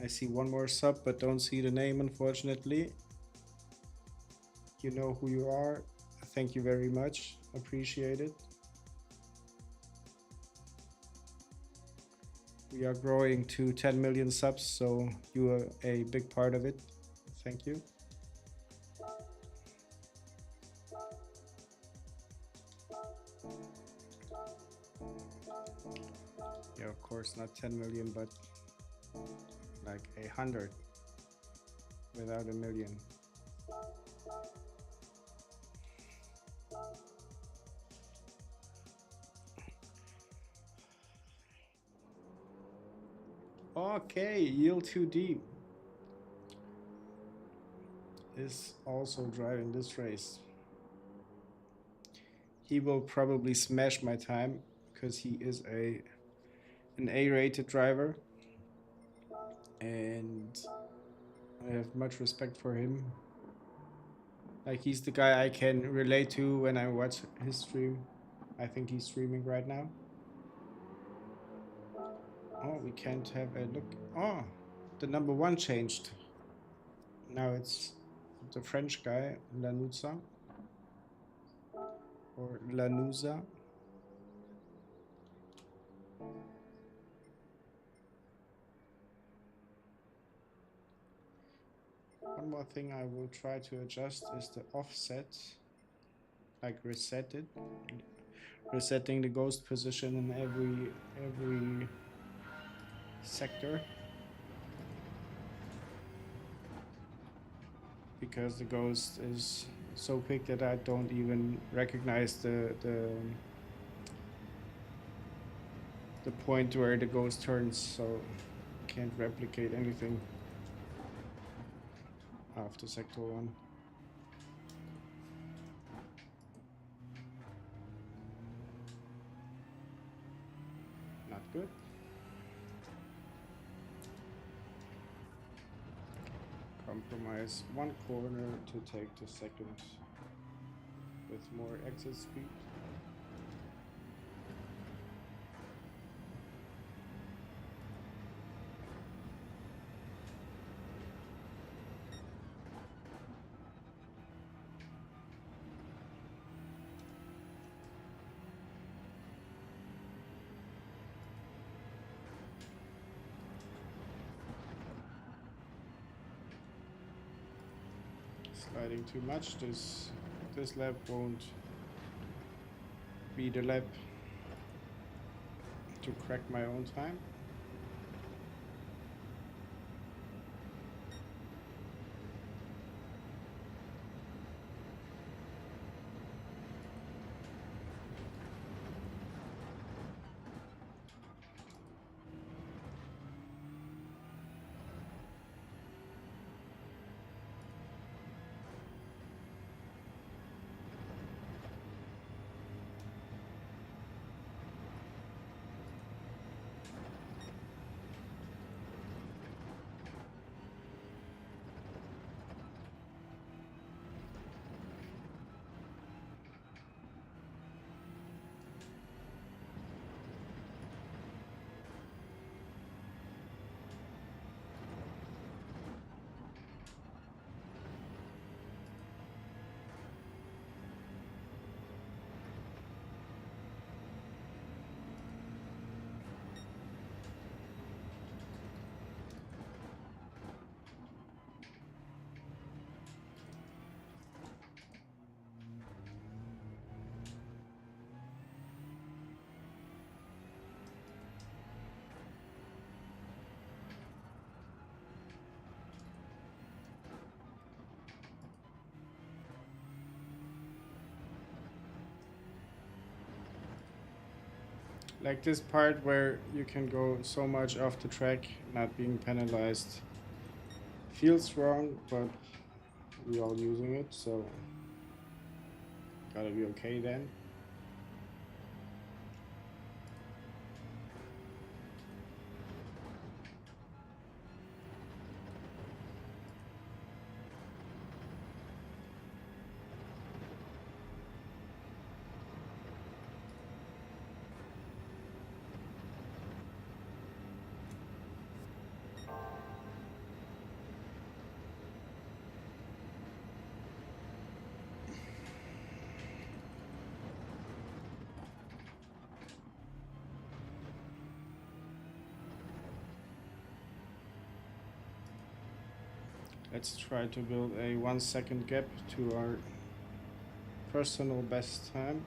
I see one more sub, but don't see the name, unfortunately. You know who you are. Thank you very much. Appreciate it. We are growing to 10 million subs, so you are a big part of it. Thank you. Yeah, of course, not 10 million, but like 100 without a million. Okay, Yield 2D is also driving this race. He will probably smash my time because he is an A-rated driver, and I have much respect for him. Like, he's the guy I can relate to when I watch his stream. I think he's streaming right now. Oh, we can't have a look. Oh, the number one changed. Now it's the French guy, Lanuza. Or Lanuza. One more thing I will try to adjust is the offset. Like reset it. Resetting the ghost position in every sector. Because the ghost is so quick that I don't even recognize the point where the ghost turns, so can't replicate anything after sector 1. Not good. Compromise one corner to take the second with more exit speed. Sliding too much. This lap won't be the lap to crack my own time. Like this part where you can go so much off the track, not being penalized. Feels wrong, but we all using it, so gotta be okay then. Let's try to build a 1 second gap to our personal best time.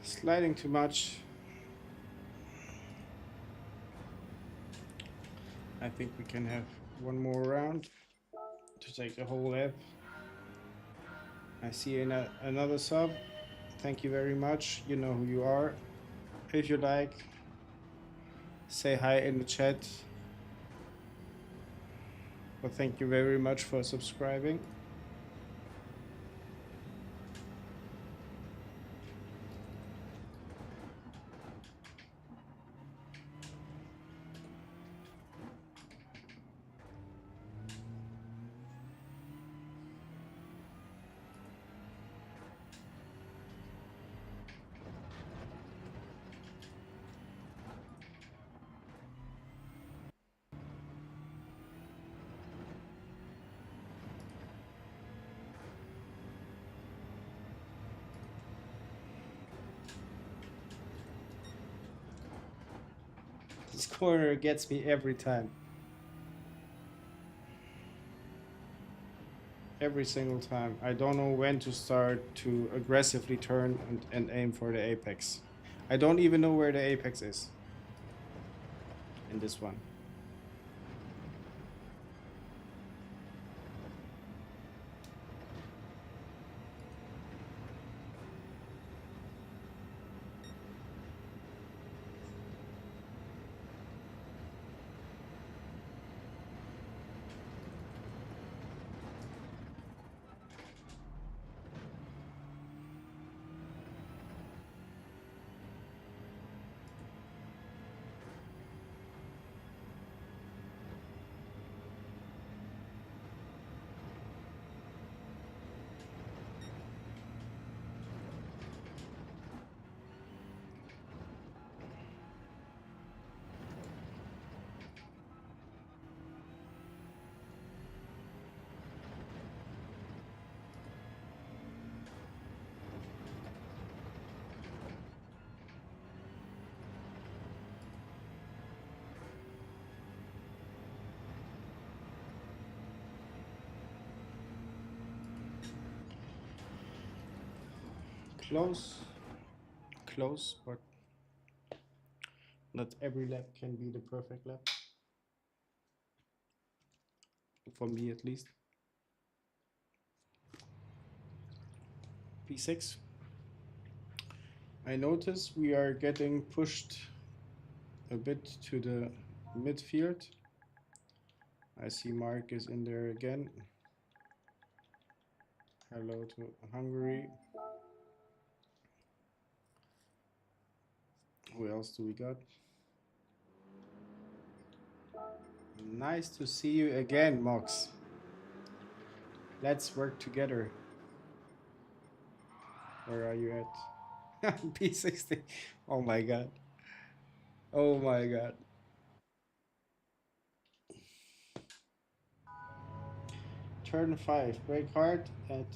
Sliding too much. I think we can have one more round to take the whole lap. I see another sub. Thank you very much. You know who you are. If you like, say hi in the chat. But thank you very much for subscribing. This corner gets me every time. Every single time. I don't know when to start to aggressively turn and aim for the apex. I don't even know where the apex is in this one. Close, but not every lap can be the perfect lap. For me at least. P6. I notice we are getting pushed a bit to the midfield. I see Mark is in there again. Hello to Hungary. Who else do we got? Nice to see you again, Mox. Let's work together. Where are you at? P60. Oh my god. Oh my god. Turn 5. Brake hard at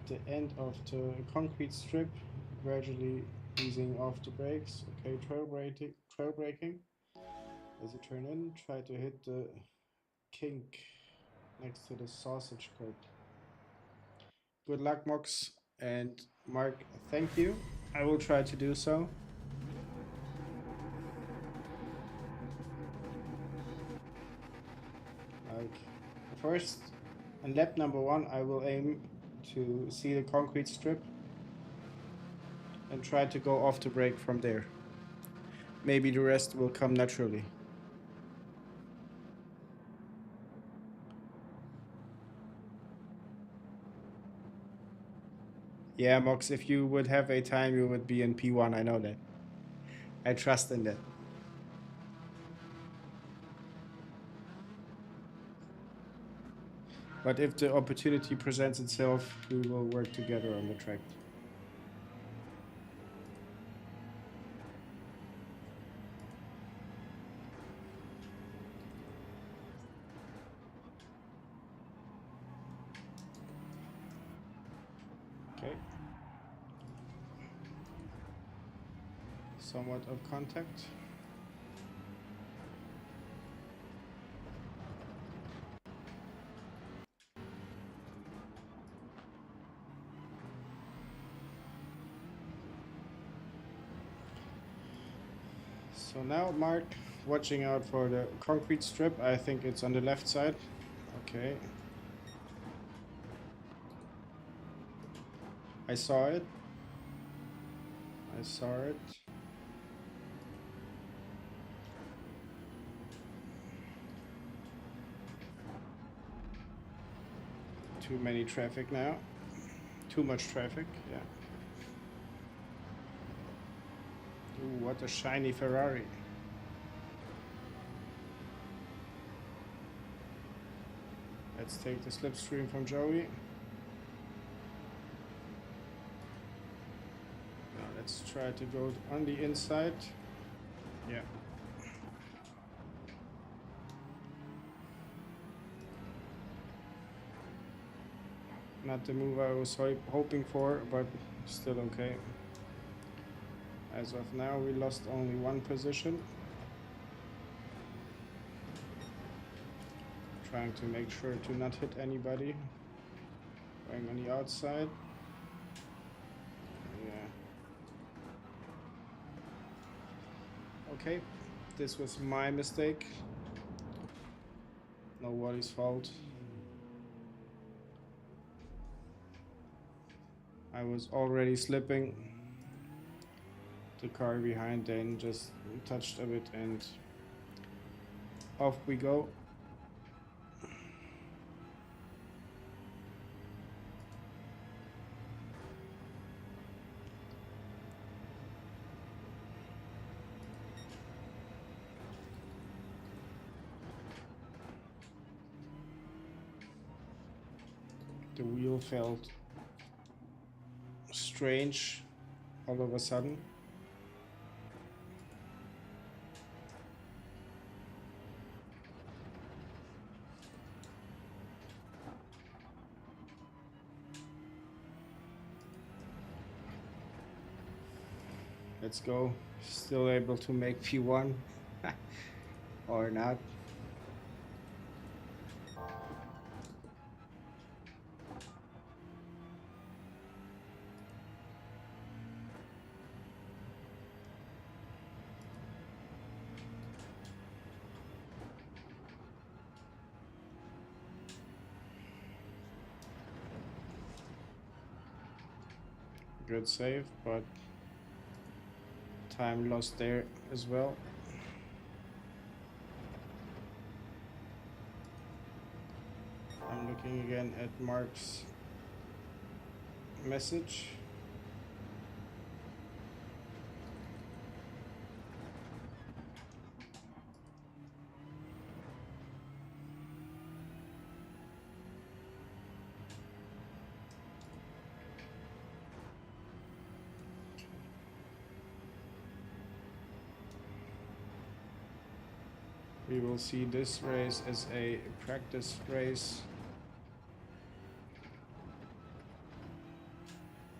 the end of the concrete strip, gradually easing off the brakes. Okay, trail braking. As you turn in, try to hit the kink next to the sausage curb. Good luck, Mox and Mark. Thank you. I will try to do so. Like first, on lap number 1, I will aim to see the concrete strip and try to go off the brake from there. Maybe the rest will come naturally. Yeah, Mox, if you would have a time, you would be in P1. I know that. I trust in that. But if the opportunity presents itself, we will work together on the track. Okay. Somewhat of contact. So now, Mark, watching out for the concrete strip. I think it's on the left side. Okay. I saw it. I saw it. Too many traffic now. Too much traffic, yeah. Ooh, what a shiny Ferrari. Let's take the slipstream from Joey. Now let's try to go on the inside. Yeah. Not the move I was hoping for, but still okay. As of now, we lost only one position. Trying to make sure to not hit anybody. Going on the outside. Yeah. Okay, this was my mistake. Nobody's fault. I was already slipping. The car behind then just touched a bit and off we go. The wheel felt strange all of a sudden. Let's go. Still able to make P1 or not. Good save, but time lost there as well. I'm looking again at Mark's message. We will see this race as a practice race.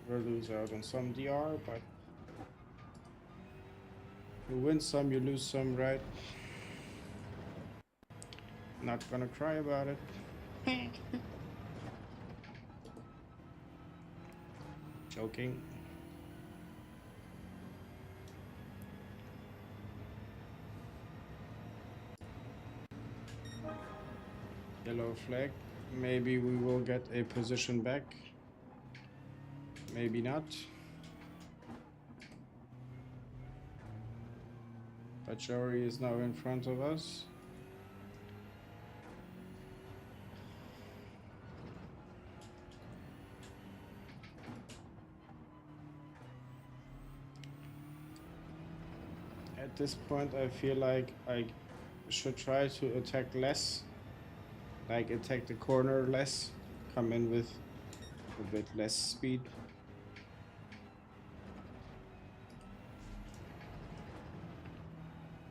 We'll lose out on some DR, but you win some, you lose some, right? Not gonna cry about it. Joking. Yellow flag. Maybe we will get a position back. Maybe not. But Jory is now in front of us. At this point, I feel like I should try to attack less. Like attack the corner less. Come in with a bit less speed.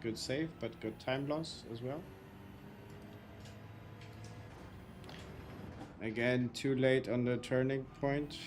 Good save, but good time loss as well. Again, too late on the turning point.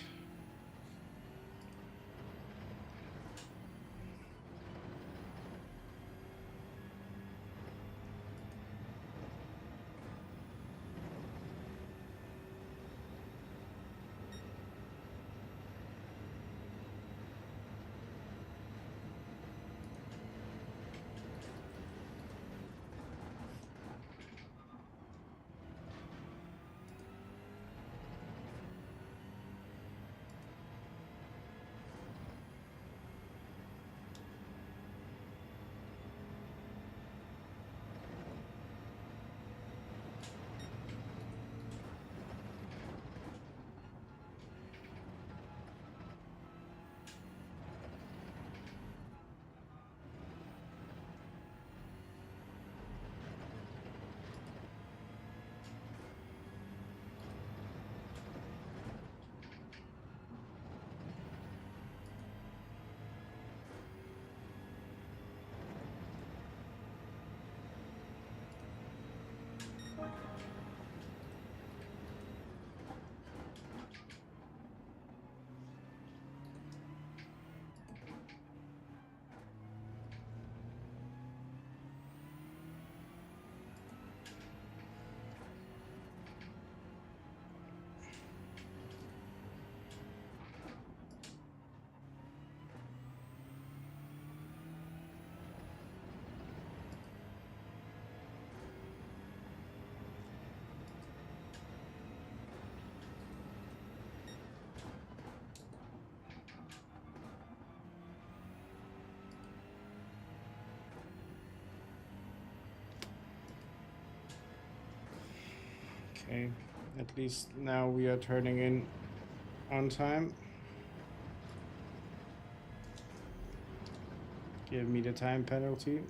Okay, at least now we are turning in on time. Give me the time penalty.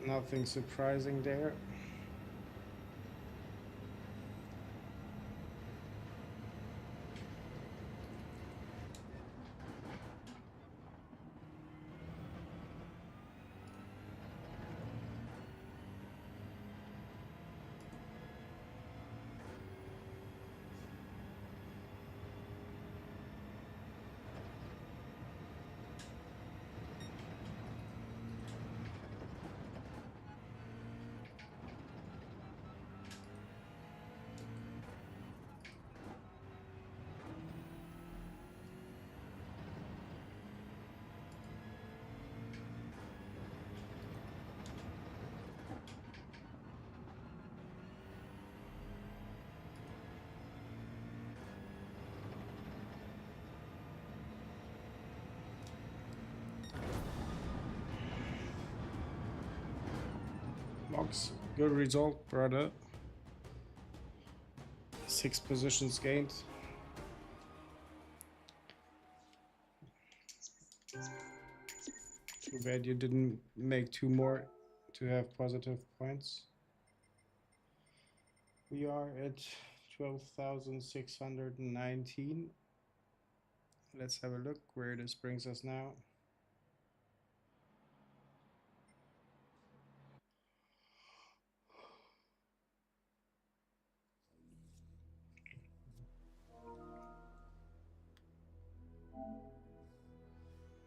Nothing surprising there. Mox, good result, brother. 6 positions gained. Too bad you didn't make 2 more to have positive points. We are at 12,619. Let's have a look where this brings us now.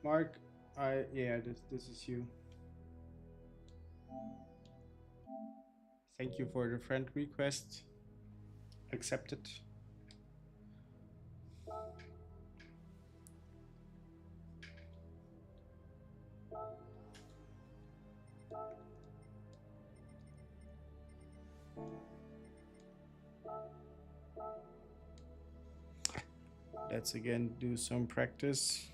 Mark, yeah, this is you. Thank you for the friend request. Accepted. Let's again do some practice.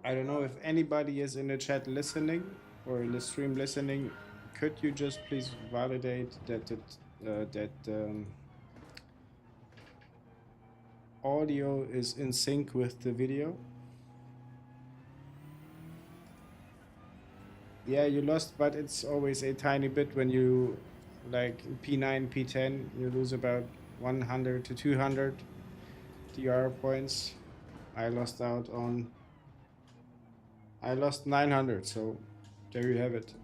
I don't know if anybody is in the chat listening or in the stream listening. Could you just please validate that audio is in sync with the video? Yeah, you lost, but it's always a tiny bit when you like P9, P10, you lose about 100 to 200 DR points. I lost 900, so there you have it.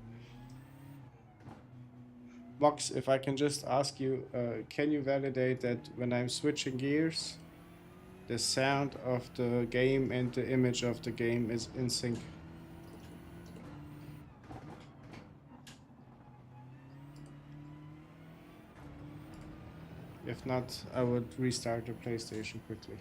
Vox, if I can just ask you, can you validate that when I'm switching gears, the sound of the game and the image of the game is in sync? If not, I would restart the PlayStation quickly.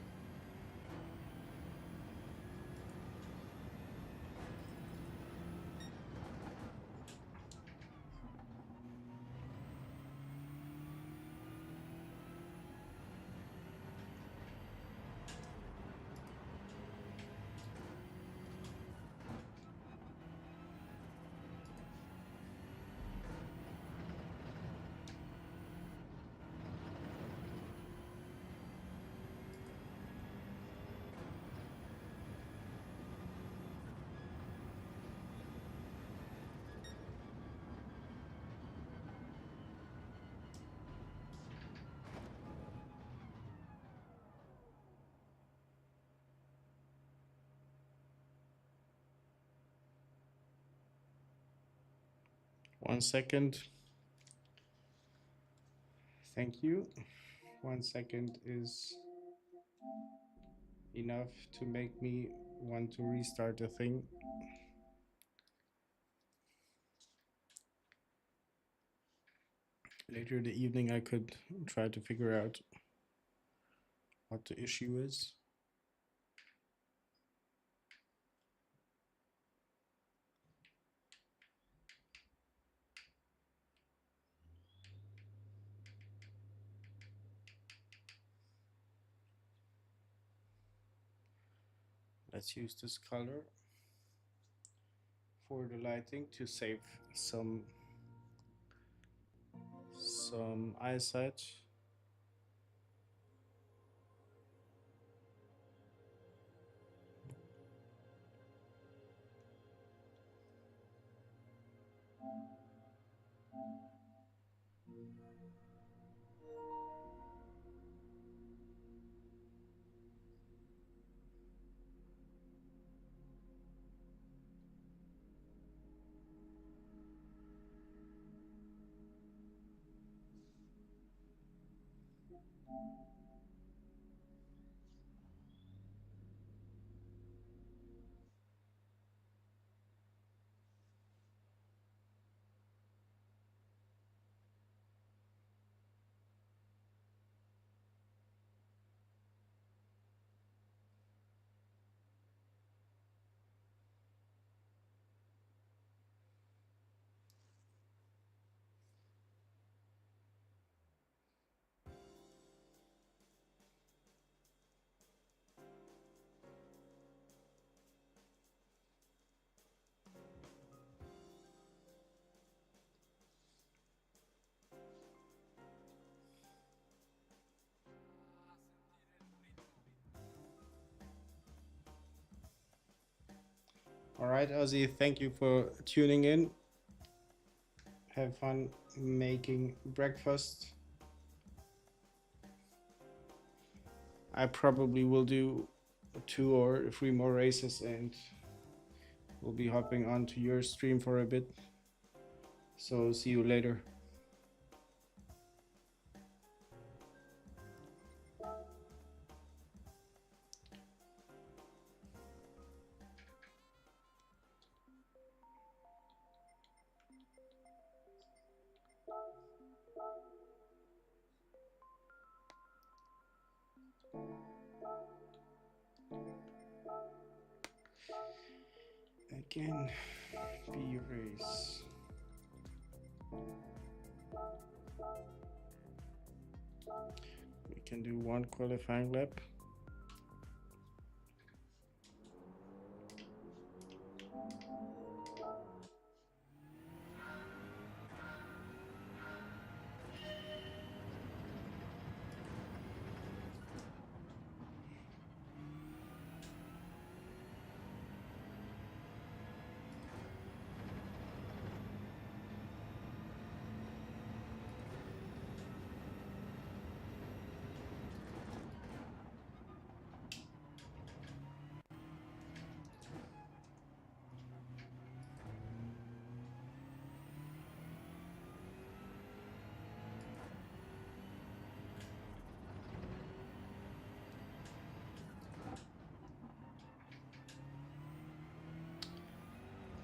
One second. Thank you. 1 second is enough to make me want to restart the thing. Later in the evening, I could try to figure out what the issue is. Let's use this color for the lighting to save some eyesight. All right, Ozzy, thank you for tuning in. Have fun making breakfast. I probably will do 2 or 3 more races and we'll be hopping onto your stream for a bit. So see you later. Again, B race. We can do 1 qualifying lap.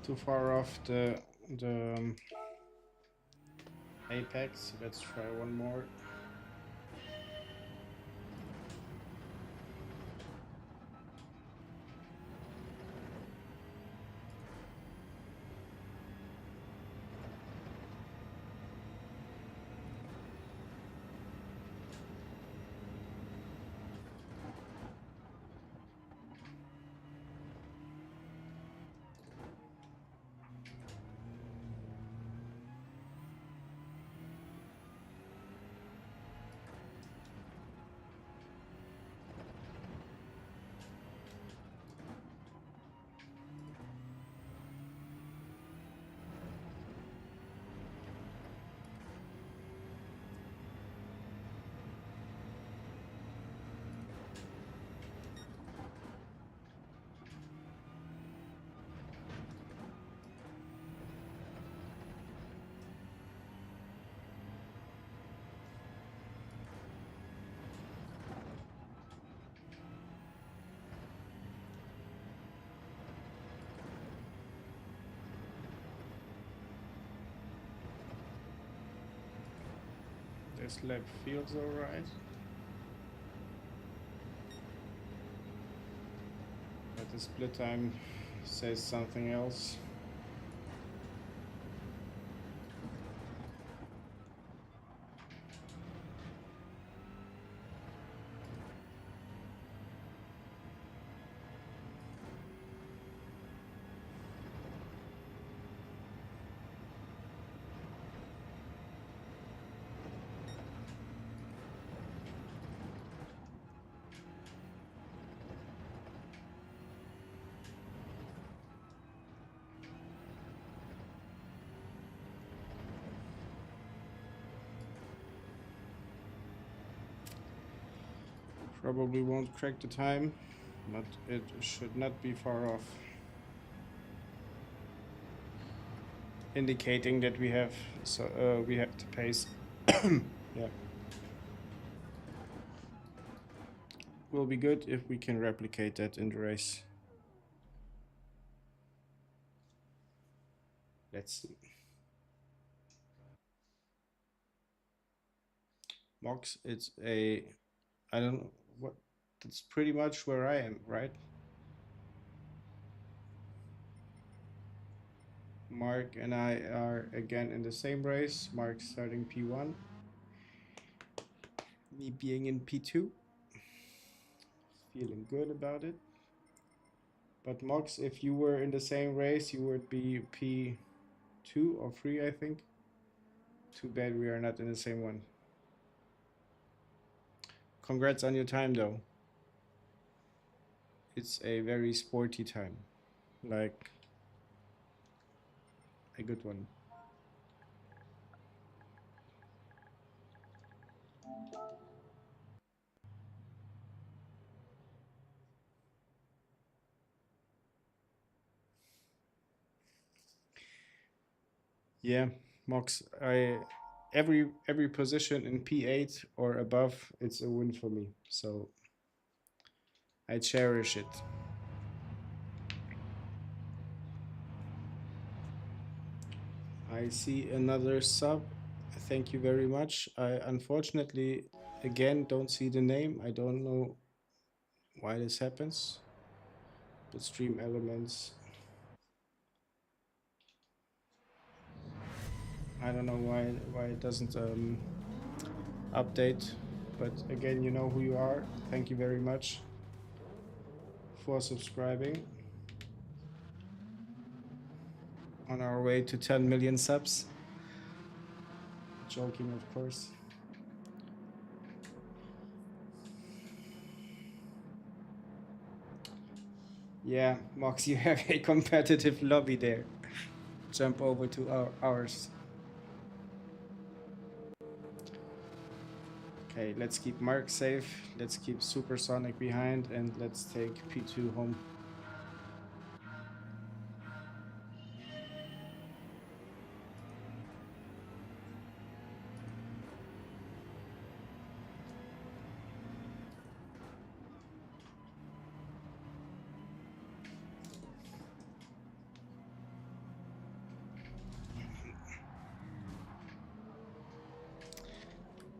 Too far off the apex. Let's try one more. This lap feels alright. But the split time says something else. Probably won't crack the time, but it should not be far off. Indicating that we have the pace. Yeah. Will be good if we can replicate that in the race. Let's see. Mox, it's a, I don't know what, that's pretty much where I am, right? Mark and I are again in the same race. Mark starting P1. Me being in P2. Feeling good about it. But Mox, if you were in the same race, you would be P2 or 3, I think. Too bad we are not in the same one. Congrats on your time, though. It's a very sporty time. Like, a good one. Yeah, Mox, every position in P8 or above, it's a win for me. So I cherish it. I see another sub. Thank you very much. I unfortunately again don't see the name. I don't know why this happens. But Stream Elements. I don't know why it doesn't update. But again, you know who you are. Thank you very much for subscribing. On our way to 10 million subs. Joking, of course. Yeah, Mox, you have a competitive lobby there. Jump over to ours. Okay, let's keep Mark safe. Let's keep Supersonic behind, and let's take P2 home.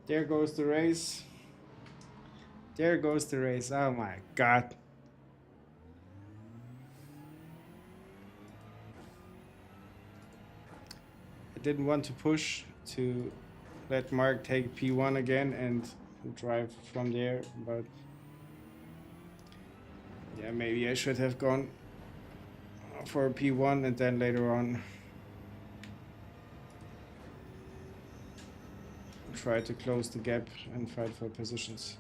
There goes the race. There goes the race. Oh my god. I didn't want to push to let Mark take P1 again and drive from there, but yeah, maybe I should have gone for P1 and then later on try to close the gap and fight for positions.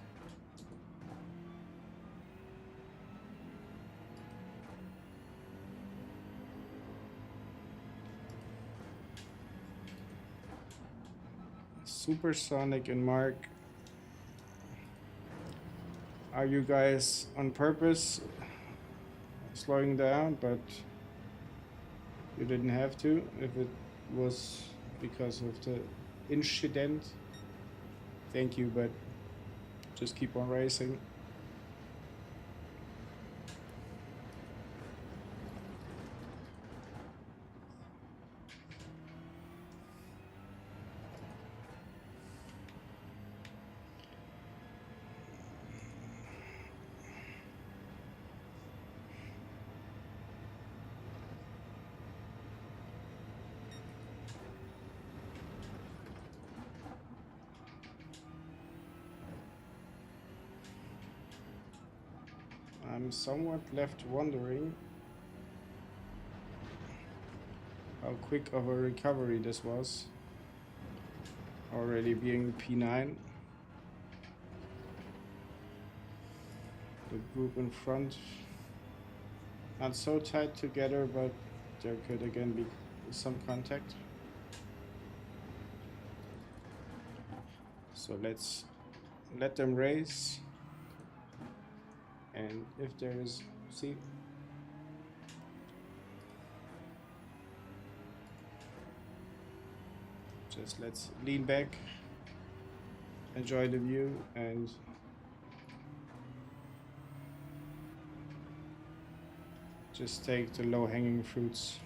Supersonic and Mark, are you guys on purpose slowing down? But you didn't have to if it was because of the incident. Thank you, but just keep on racing. I'm somewhat left wondering how quick of a recovery this was. Already being P9. The group in front, not so tight together, but there could again be some contact. So let's let them race. And if there is, see, just let's lean back, enjoy the view, and just take the low-hanging fruits.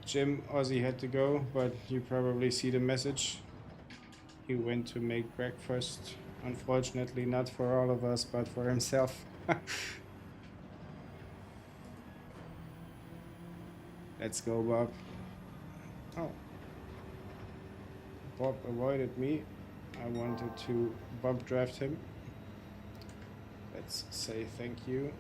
Jim, Ozzy had to go, but you probably see the message. He went to make breakfast. Unfortunately, not for all of us, but for himself. Let's go, Bob. Oh. Bob avoided me. I wanted to bump draft him. Let's say thank you.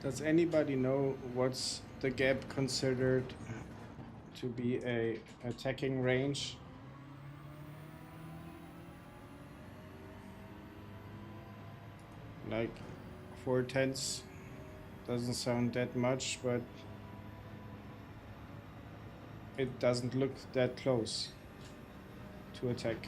Does anybody know what's the gap considered to be a attacking range? Like 4/10 doesn't sound that much, but it doesn't look that close to attack.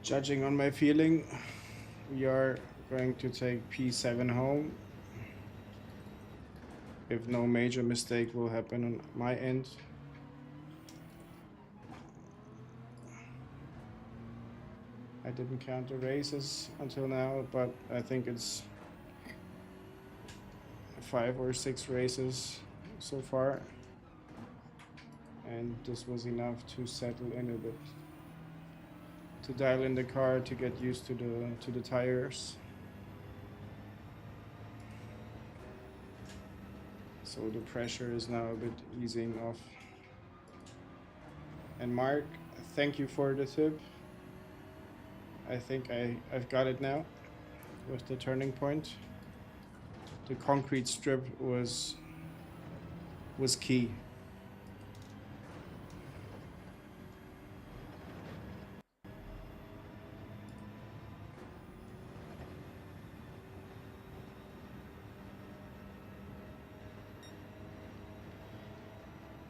Judging on my feeling, we are going to take p7 home. If no major mistake will happen on my end. I didn't count the races until now, but I think it's 5 or 6 races so far. And this was enough to settle in a bit. To dial in the car, to get used to the tires. So the pressure is now a bit easing off. And Mark, thank you for the tip. I think I've got it now with the turning point. The concrete strip was key.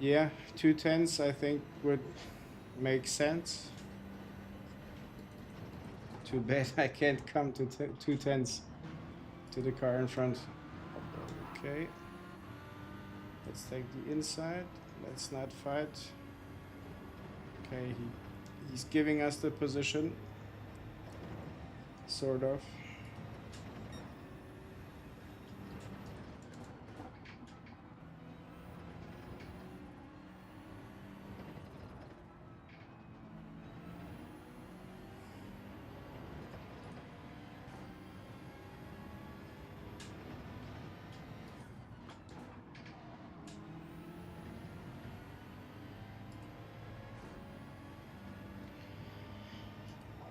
Yeah, 2/10 I think would make sense. Too bad I can't come to 2/10 to the car in front. Okay. Let's take the inside. Let's not fight. Okay, he's giving us the position. Sort of.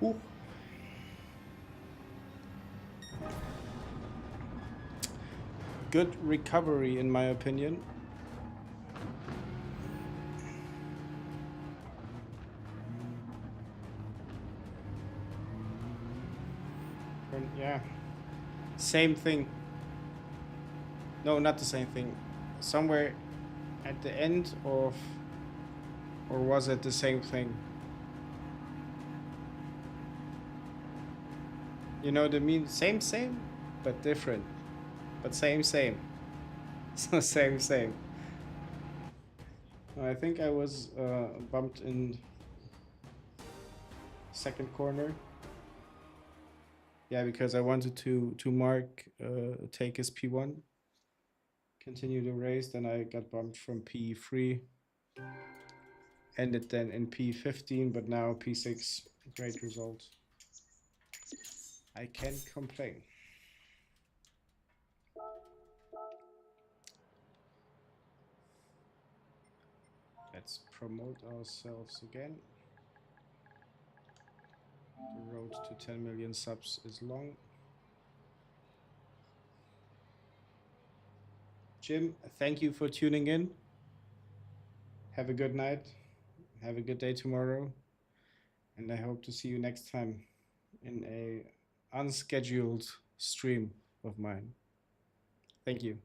Ooh. Good recovery, in my opinion. And yeah, same thing. No, not the same thing. Somewhere at the end of, or was it the same thing? You know the mean? Same, but different. But same. So same. I think I was bumped in second corner. Yeah, because I wanted to Mark take his P1, continue the race. Then I got bumped from P3. Ended then in P15, but now P6. Great result. I can't complain. Let's promote ourselves again. The road to 10 million subs is long. Jim, thank you for tuning in. Have a good night. Have a good day tomorrow. And I hope to see you next time in a unscheduled stream of mine. Thank you.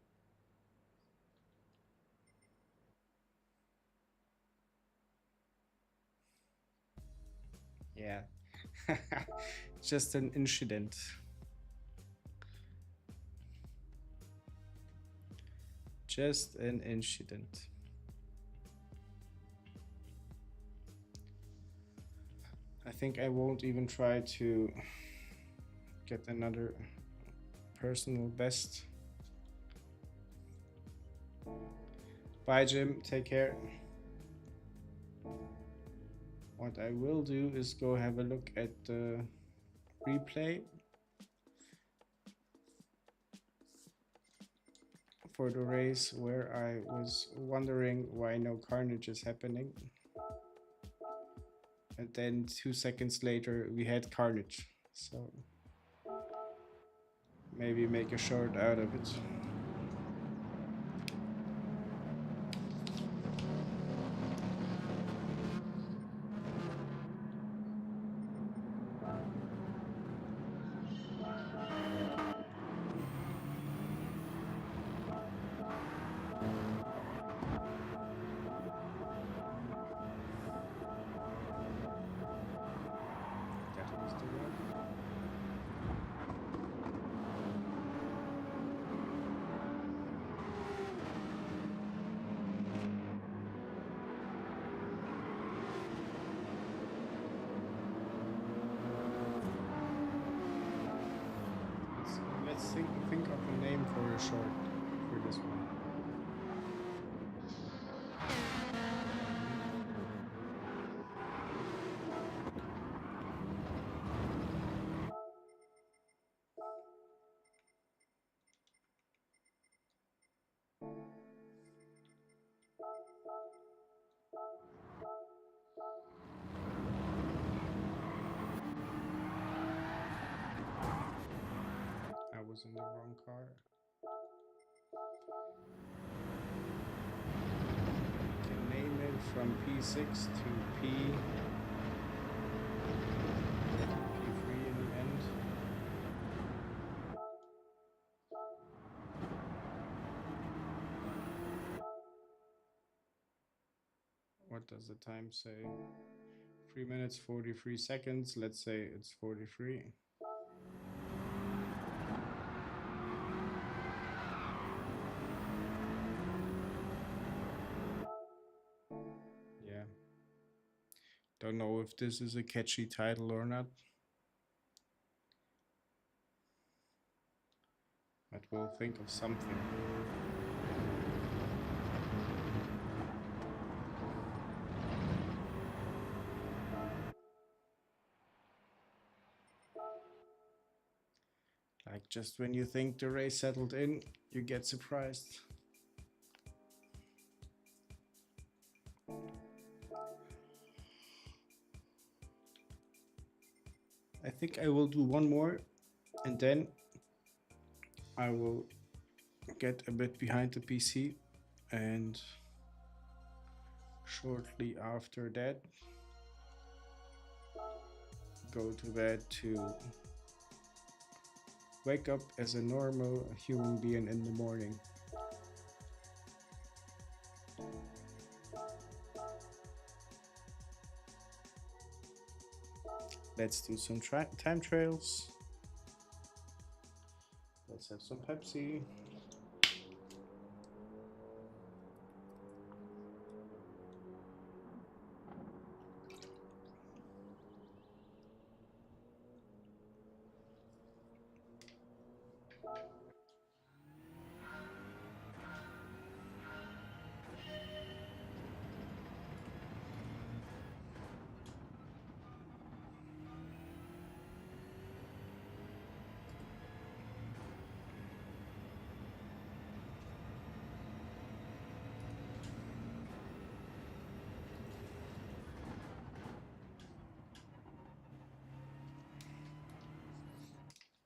Yeah. Just an incident. Just an incident. I think I won't even try to get another personal best. Bye, Jim. Take care. what I will do is go have a look at the replay for the race where I was wondering why no carnage is happening. And then 2 seconds later we had carnage. So maybe make a short out of it. That was the one. Let's think of a name for a short for this one. I was in the wrong car. Can name it from P6 to P3 in the end. What does the time say? 3 minutes 43 seconds. Let's say it's 43. Yeah. Don't know if this is a catchy title or not. But we'll think of something. Like just when you think the race settled in, you get surprised. I think I will do one more and then I will get a bit behind the PC, and shortly after that go to bed to wake up as a normal human being in the morning. Let's do some time trails. Let's have some Pepsi.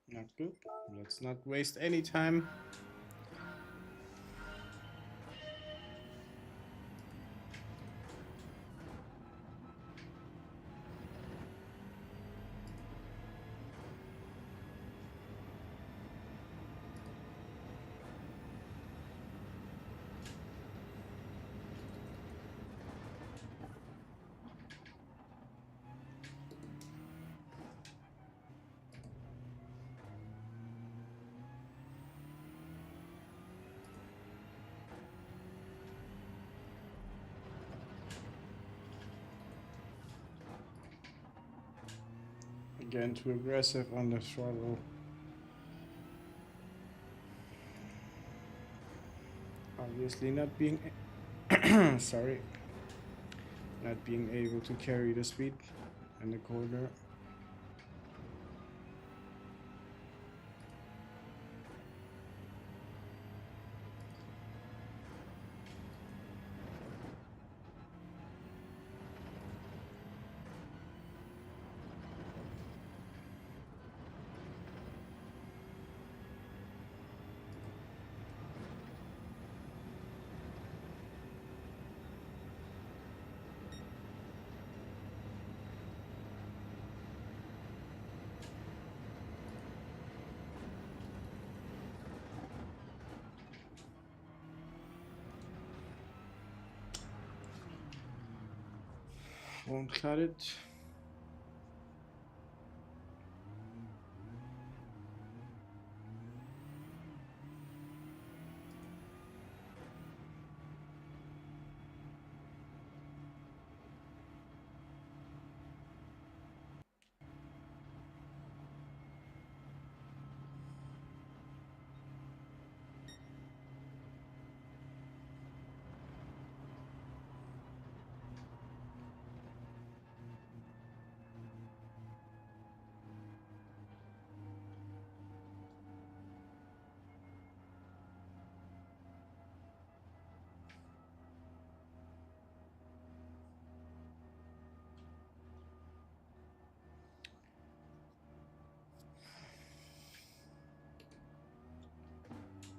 Not good. Let's not waste any time. Again, too aggressive on the throttle. Obviously not being sorry, not being able to carry the speed in the corner. Won't cut it.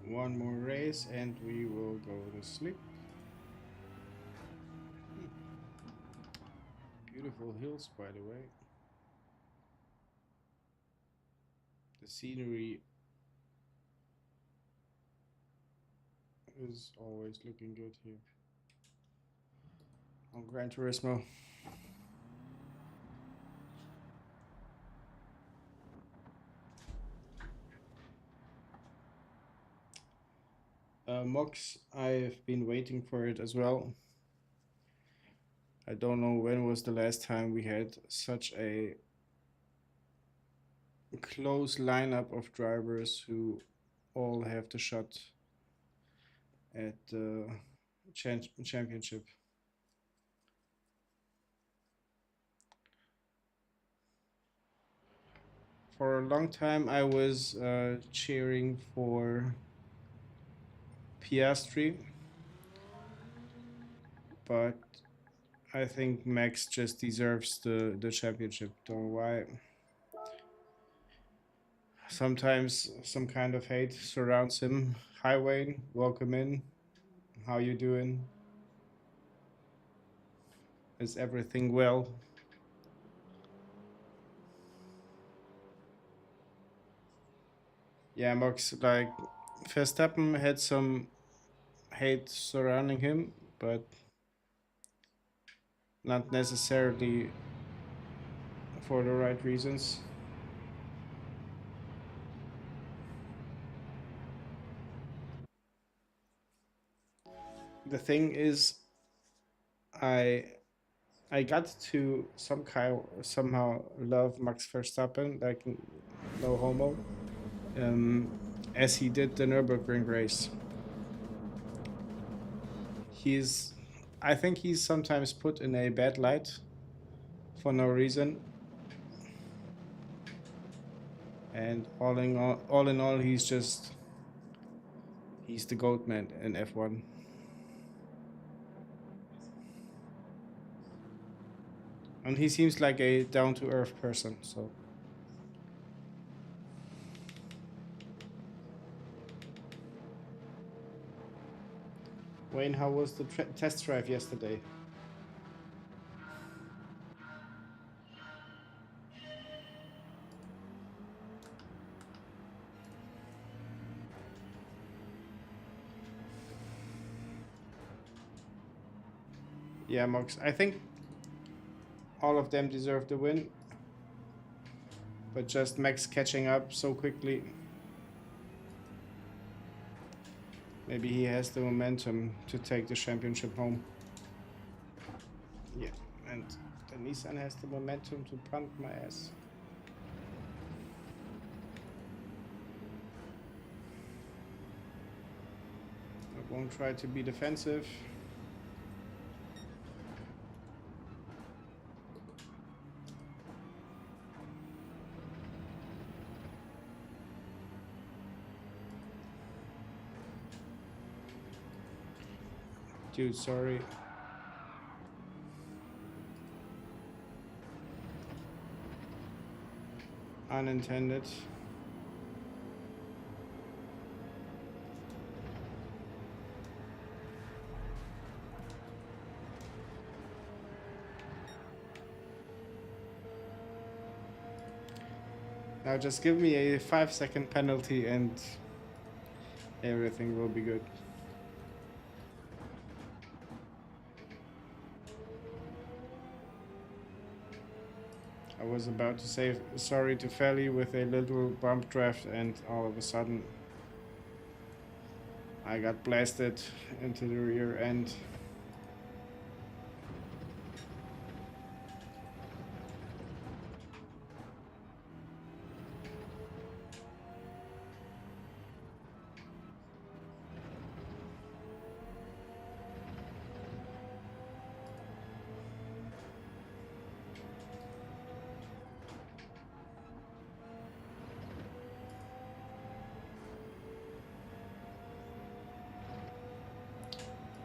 One more race and we will go to sleep. Beautiful hills, by the way. The scenery is always looking good here on Gran Turismo. Mox, I've been waiting for it as well. I don't know when was the last time we had such a close lineup of drivers who all have the shot at the championship. For a long time, I was cheering for Piastri, but I think Max just deserves the championship. Don't know why. Sometimes some kind of hate surrounds him. Hi Wayne, welcome in. How you doing? Is everything well? Yeah, Max, like Verstappen had some hate surrounding him, but not necessarily for the right reasons. The thing is, I I got to somehow love Max Verstappen, like no homo, um, as he did the Nürburgring race. He's, I think he's sometimes put in a bad light for no reason, and all in all, he's the goat man in F1. And he seems like a down to earth person. So Wayne, how was the test drive yesterday? Yeah, Mox. I think all of them deserve the win, but just Max catching up so quickly. Maybe he has the momentum to take the championship home. Yeah, and the Nissan has the momentum to punt my ass. I won't try to be defensive. Dude, sorry. Unintended. Now just give me a 5-second penalty and everything will be good. I was about to say sorry to Felly with a little bump draft, and all of a sudden I got blasted into the rear end.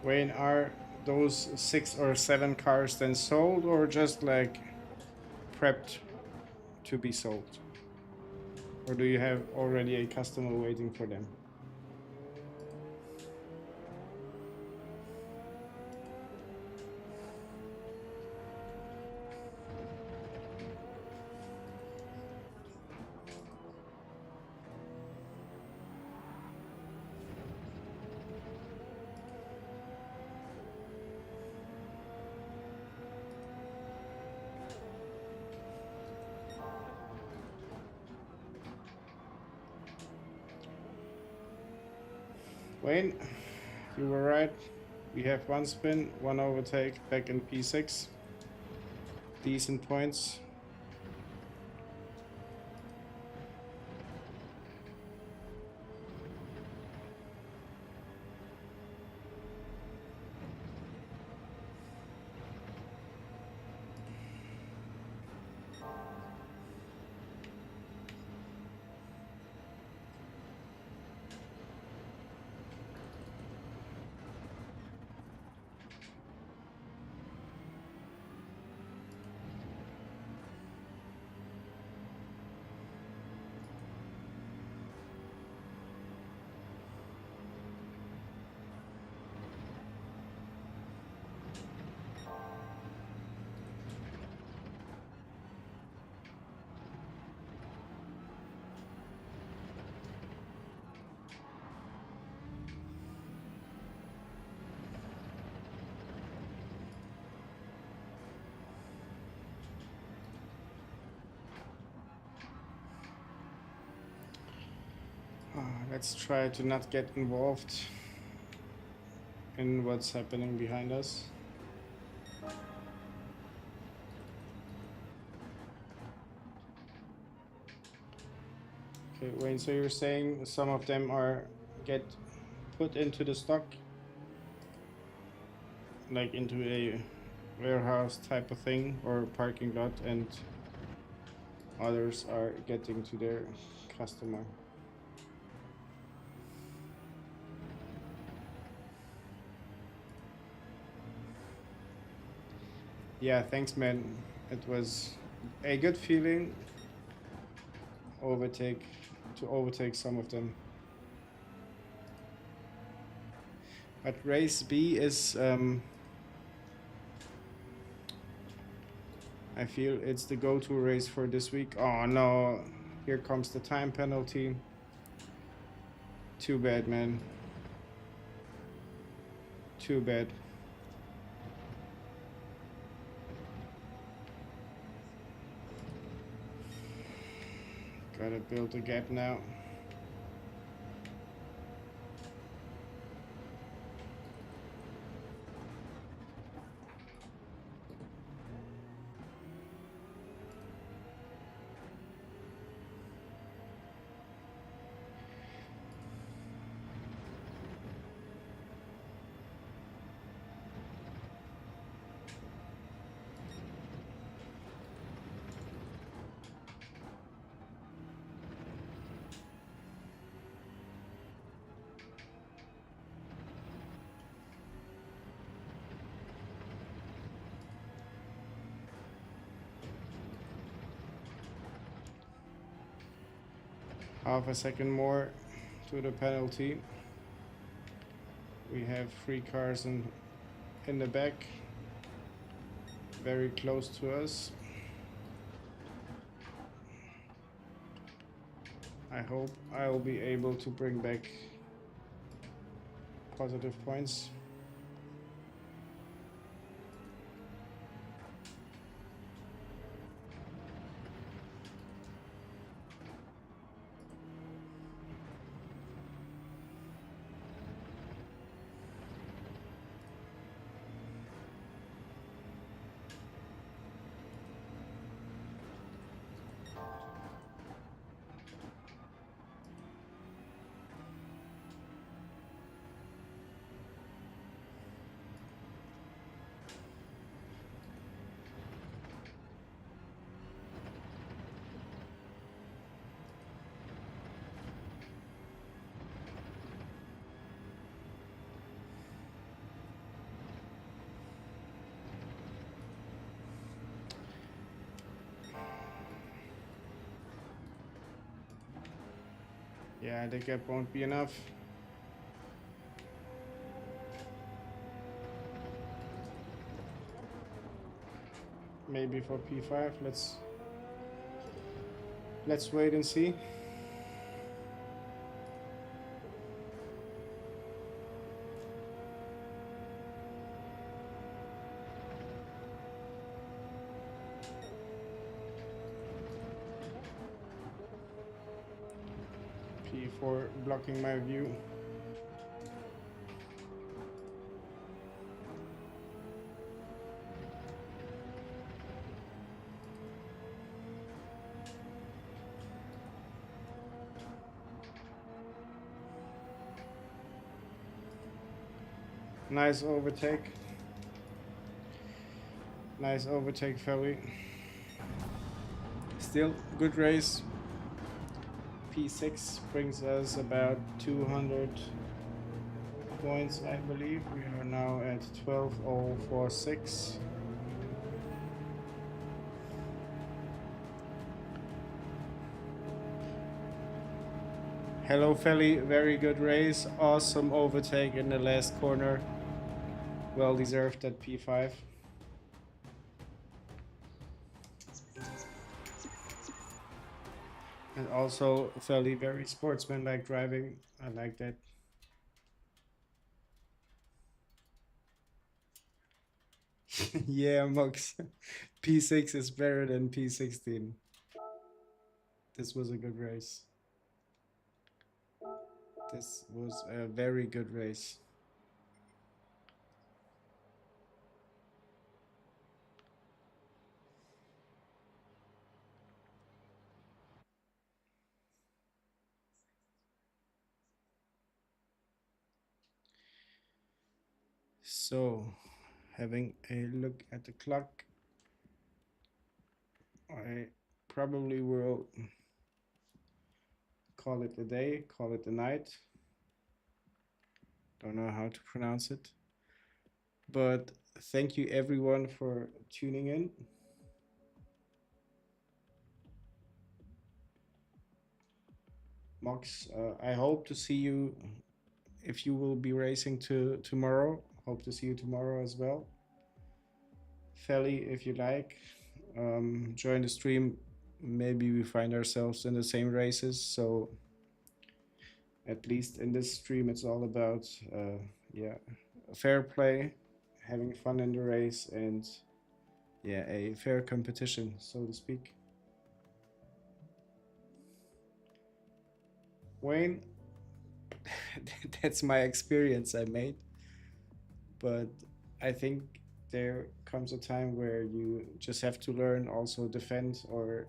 Wayne, are those 6 or 7 cars then sold or just like prepped to be sold? Or do you have already a customer waiting for them? Wayne, you were right. We have 1 spin, 1 overtake, back in P6. Decent points. Let's try to not get involved in what's happening behind us. Okay, Wayne, so you're saying some of them are get put into the stock, like into a warehouse type of thing or parking lot, and others are getting to their customer. Yeah, thanks, man. It was a good feeling to overtake some of them. But race B is I feel it's the go-to race for this week. Oh no, here comes the time penalty. Too bad, man. Too bad. Gotta build a gap now. Half a second more to the penalty. We have 3 cars in the back, very close to us. I hope I will be able to bring back positive points. Yeah, the gap won't be enough. Maybe for P5. Let's wait and see. P4 blocking my view. Nice overtake. Nice overtake, Ferry. Still good race. P6 brings us about 200 points, I believe. We are now at 12,046. Hello, Feli. Very good race. Awesome overtake in the last corner. Well deserved at P5. And also, Feli, very sportsmanlike driving. I like that. Yeah, Mox. P6 is better than P16. This was a good race. This was a very good race. So, having a look at the clock, I probably will call it a day, call it a night. Don't know how to pronounce it. But thank you everyone for tuning in. Mox, I hope to see you if you will be racing tomorrow. Hope to see you tomorrow as well. Feli, if you like, join the stream. Maybe we find ourselves in the same races. So at least in this stream, it's all about yeah, fair play, having fun in the race, and yeah, a fair competition, so to speak. Wayne, that's my experience I made. But I think there comes a time where you just have to learn also defend or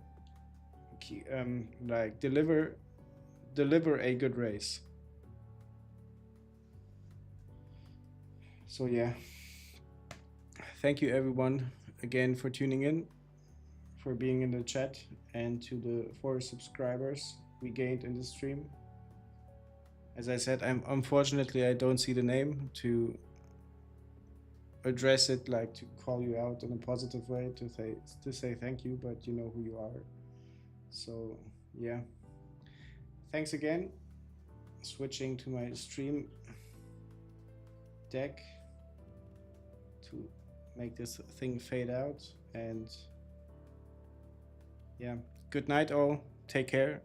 like deliver a good race. So yeah, thank you everyone again for tuning in, for being in the chat, and to the 4 subscribers we gained in the stream. As I said, unfortunately I don't see the name to address it, like to call you out in a positive way, to say thank you, but you know who you are. So yeah, thanks again. Switching to my stream deck to make this thing fade out. And yeah, good night all. Take care.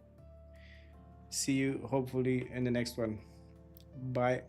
See you hopefully in the next one. Bye.